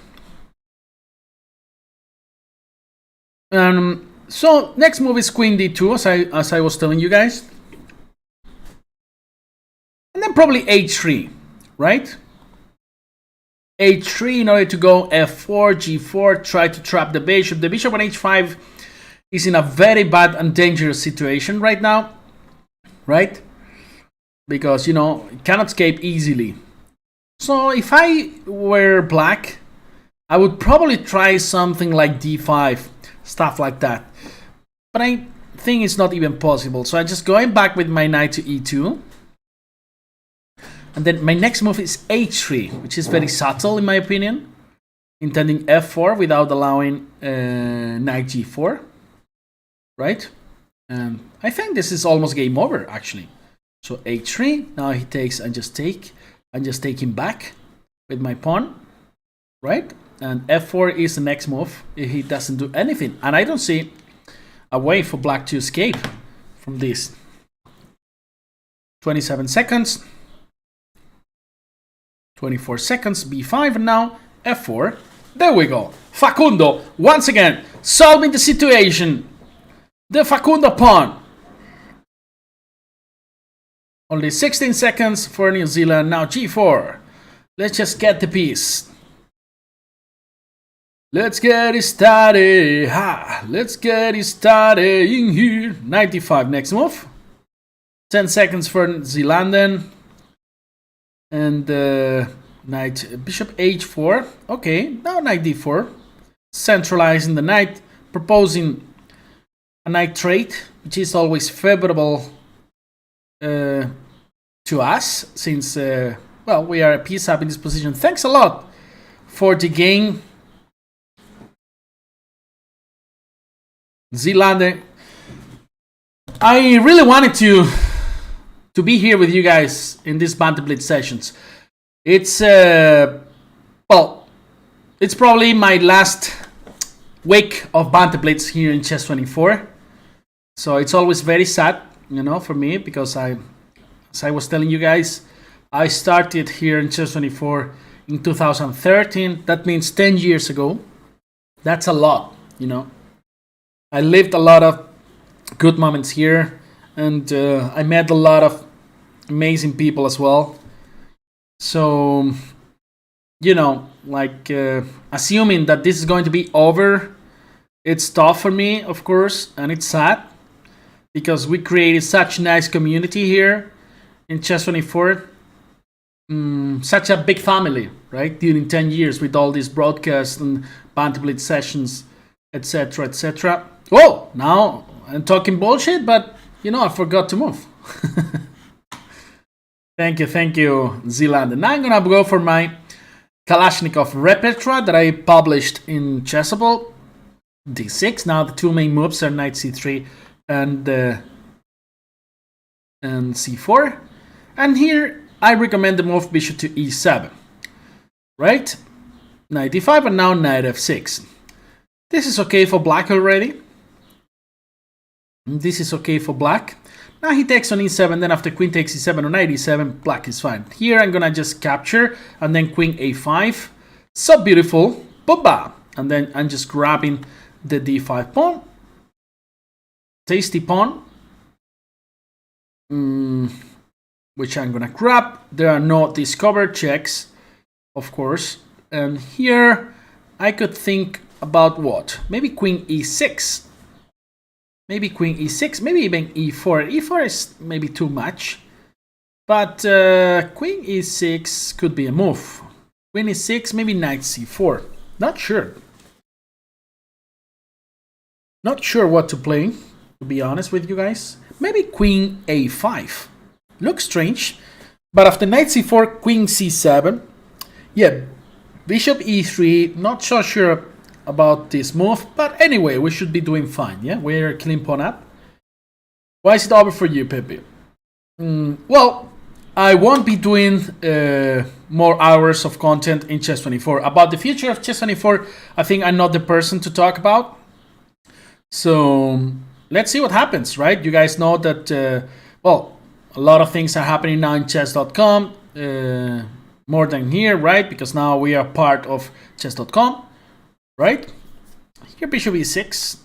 So next move is queen d2, as I was telling you guys. And then probably h3, right? h3 in order to go f4, g4, try to trap the bishop. The bishop on h5 is in a very bad and dangerous situation right now, right? Because, you know, it cannot escape easily. So if I were black, I would probably try something like d5, stuff like that. But I think it's not even possible. So I'm just going back with my knight to e2. And then my next move is h3, which is very subtle in my opinion. Intending f4 without allowing knight g4. Right? I think this is almost game over, actually. So h3, now he takes and just take him back with my pawn, right? And f4 is the next move if he doesn't do anything. And I don't see a way for black to escape from this. 27 seconds. 24 seconds, b5, and now f4. There we go. Facundo, once again, solving the situation. The Facundo pawn. Only 16 seconds for New Zealand. Now G4. Let's just get the piece. Let's get it started. Let's get it started in here. 95 next move. 10 seconds for New Zealand. And knight, bishop h4. Okay, now knight d4. Centralizing the knight. Proposing a knight trade, which is always favorable to us, since well, we are a piece up in this position. Thanks a lot for the game, Zealand. I really wanted to be here with you guys in these Banter Blitz sessions. It's well, it's probably my last week of Banter Blitz here in Chess 24, so it's always very sad, you know, for me, because as I was telling you guys, I started here in Chess 24 in 2013. That means 10 years ago. That's a lot, you know. I lived a lot of good moments here, and I met a lot of amazing people as well. So, you know, like assuming that this is going to be over, it's tough for me, of course, and it's sad, because we created such a nice community here in Chess 24. Such a big family, right? During 10 years with all these broadcasts and Banter Blitz sessions, etc., etc. Oh, now I'm talking bullshit, but you know, I forgot to move. Thank you, Zealand. And I'm gonna go for my Kalashnikov repertoire that I published in Chessable. D6. Now the two main moves are knight c3 and c4. And here I recommend the move bishop to e7. Right? Knight d5 and now knight f6. This is okay for black already. This is okay for black. Now he takes on e7, then after queen takes e7 or knight e7, black is fine. Here I'm gonna just capture and then queen a5. So beautiful. Booba! And then I'm just grabbing the d5 pawn. Tasty pawn. Which I'm gonna grab. There are no discovered checks, of course. And here I could think about what? Maybe queen e6. Maybe queen e6, maybe even e4. E4 is maybe too much. But queen e6 could be a move. Queen e6, maybe knight c4. Not sure. Not sure what to play, to be honest with you guys. Maybe queen a5. Looks strange. But after knight c4, queen c7. Yeah, bishop e3. Not so sure about this move, but anyway, we should be doing fine. Yeah, we're clean pawn up. Why is it over for you, Pepe? Well, I won't be doing more hours of content in Chess 24. About the future of Chess 24, I think I'm not the person to talk about. So let's see what happens, right? You guys know that, well, a lot of things are happening now in chess.com, more than here, right? Because now we are part of chess.com. Right? Here bishop e6.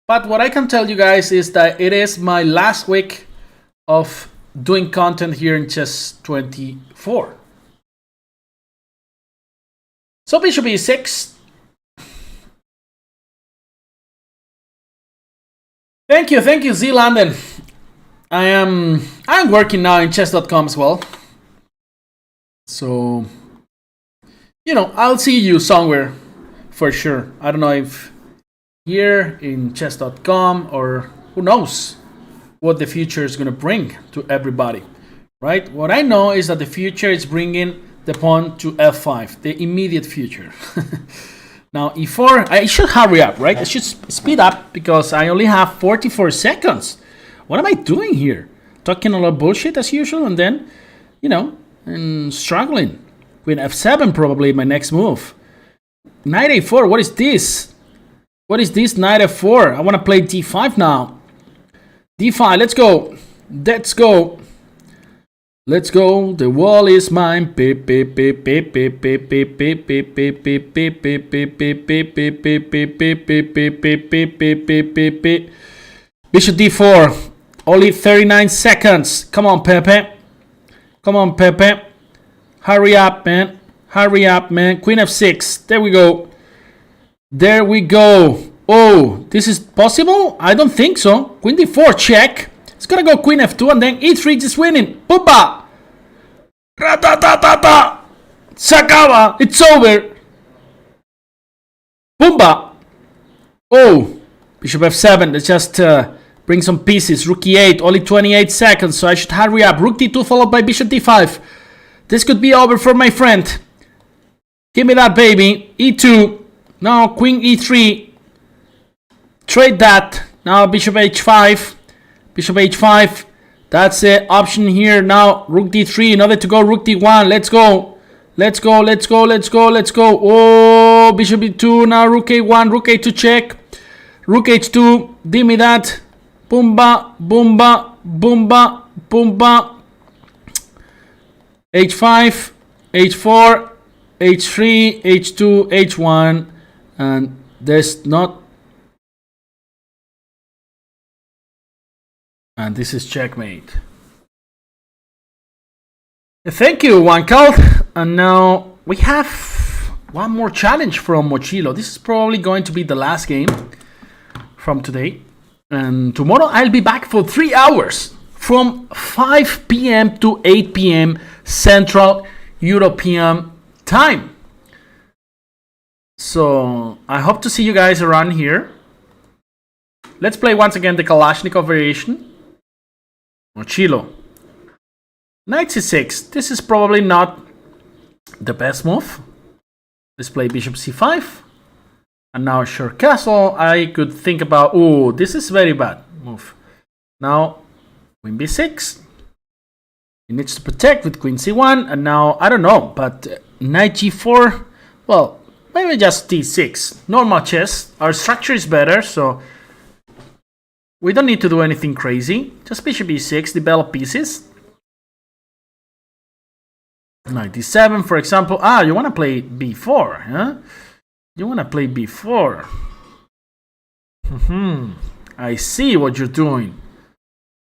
But what I can tell you guys is that it is my last week of doing content here in Chess 24. So bishop e6. Thank you, Z London. I'm working now in chess.com as well. So, you know, I'll see you somewhere. For sure. I don't know if here in chess.com or who knows what the future is going to bring to everybody, right? What I know is that the future is bringing the pawn to f5, the immediate future. Now e4, I should hurry up, right? I should speed up because I only have 44 seconds. What am I doing here? Talking a lot of bullshit as usual and then, you know, and struggling. Queen f7 probably my next move. Knight a4, what is this? What is this knight f4? I want to play d5 now. d5, let's go. Let's go. Let's go. The wall is mine. Bishop d4. Only 39 seconds. Come on, Pepe. Come on, Pepe. Hurry up, man. Hurry up, man. Queen f6. There we go. There we go. Oh, this is possible? I don't think so. Queen d4, check. It's gonna go queen f2 and then e3 just winning. Pumba! Ratatatata! Se acaba! It's over! Pumba! Oh! Bishop f7. Let's just bring some pieces. Rook e8. Only 28 seconds, so I should hurry up. Rook d2 followed by bishop d5. This could be over for my friend. Give me that, baby. e2. Now queen e3. Trade that. Now bishop h5. Bishop h5. That's the option here. Now rook d3 in order to go rook d1. Let's go. Let's go. Let's go. Let's go. Let's go. Oh, bishop e2. Now rook a1. Rook a2 check. Rook h2. Give me that. Boomba. Boomba. Boomba. Boomba. h5. h4. h3. h2. h1. And there's not. And this is checkmate. Thank you, Wankal. And now we have one more challenge from Mochilo. This is probably going to be the last game from today. And tomorrow I'll be back for 3 hours from 5 p.m. to 8 p.m. Central European time. So I hope to see you guys around here. Let's play once again the Kalashnikov variation. Mochilo. Knight c6. This is probably not the best move. Let's play bishop c5. And now short castle. I could think about... Oh, this is very bad move. Now, queen b6. He needs to protect with queen c1. And now, I don't know, but knight g4. Well, maybe just d6. Normal chess. Our structure is better, so... We don't need to do anything crazy. Just bishop e6, develop pieces. Knight d7, for example. Ah, you want to play b4, huh? You want to play b4. I see what you're doing.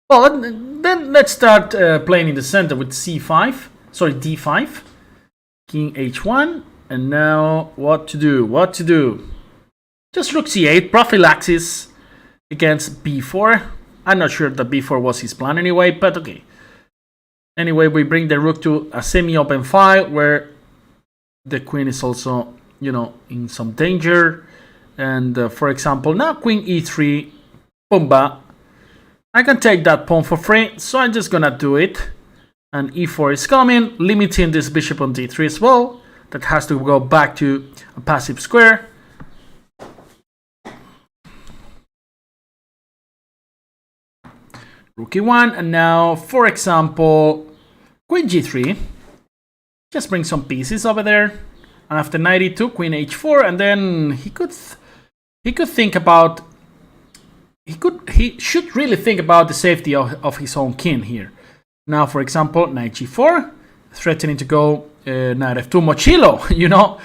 Well, then let's start playing in the center with c5. Sorry, d5. King h1. And now, what to do? What to do? Just rook c8, prophylaxis. Against b4. I'm not sure that b4 was his plan anyway, but okay. Anyway, we bring the rook to a semi-open file where the queen is also, you know, in some danger. And for example, now queen e3, pumba. I can take that pawn for free, so I'm just gonna do it. And e4 is coming, limiting this bishop on d3 as well. That has to go back to a passive square. Rook e1, and now, for example, queen g3. Just bring some pieces over there. And after knight e2, queen h4, and then he could think about... He should really think about the safety of his own king here. Now, for example, knight g4, threatening to go knight f2. Mochilo, you know,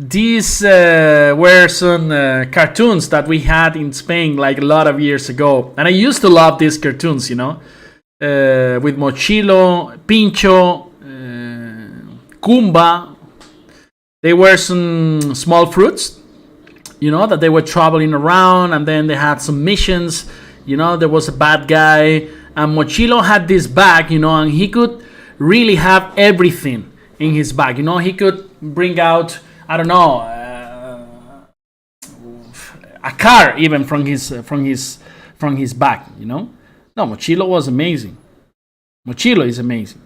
these were some cartoons that we had in Spain like a lot of years ago. And I used to love these cartoons, you know, with Mochilo, Pincho, Kumba. They were some small fruits, you know, that they were traveling around, and then they had some missions. You know, there was a bad guy, and Mochilo had this bag, you know, and he could really have everything in his bag. You know, he could bring out, I don't know, a car even from his bag. You know, no, Mochilo was amazing. Mochilo is amazing.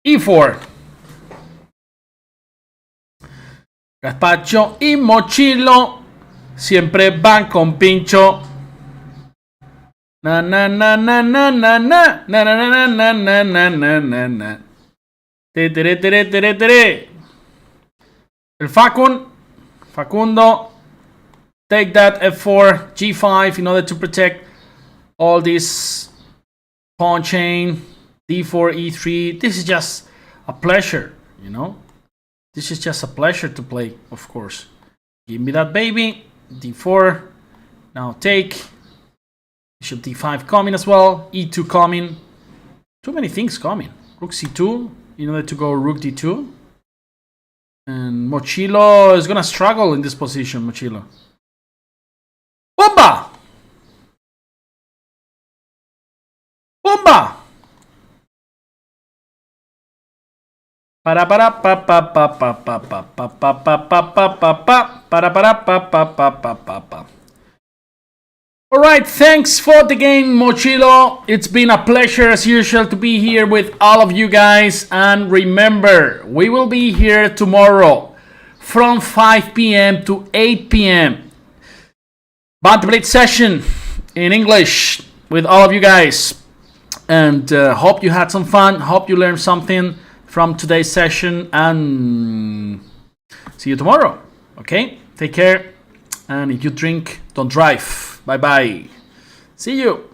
E4. Gazpacho y Mochilo siempre van con Pincho. Na na na na na na na na na na na na na na na. El Facundo, take that f4, g5 in order to protect all this pawn chain. d4, e3. This is just a pleasure, you know. This is just a pleasure to play, of course. Give me that baby. d4. Now take. Bishop d5 coming as well. e2 coming. Too many things coming. Rook c2 in order to go rook d2. And Mochilo is gonna struggle in this position. Mochilo. Bomba! Bomba! Para para pa pa pa pa pa pa pa pa pa pa pa pa pa para para pa pa pa pa pa pa. All right, thanks for the game, Mochilo. It's been a pleasure as usual to be here with all of you guys. And remember, we will be here tomorrow from 5 p.m. to 8 p.m. Banter Blitz session in English with all of you guys. And hope you had some fun. Hope you learned something from today's session. And see you tomorrow. Okay? Take care. And if you drink, don't drive. Bye-bye. See you.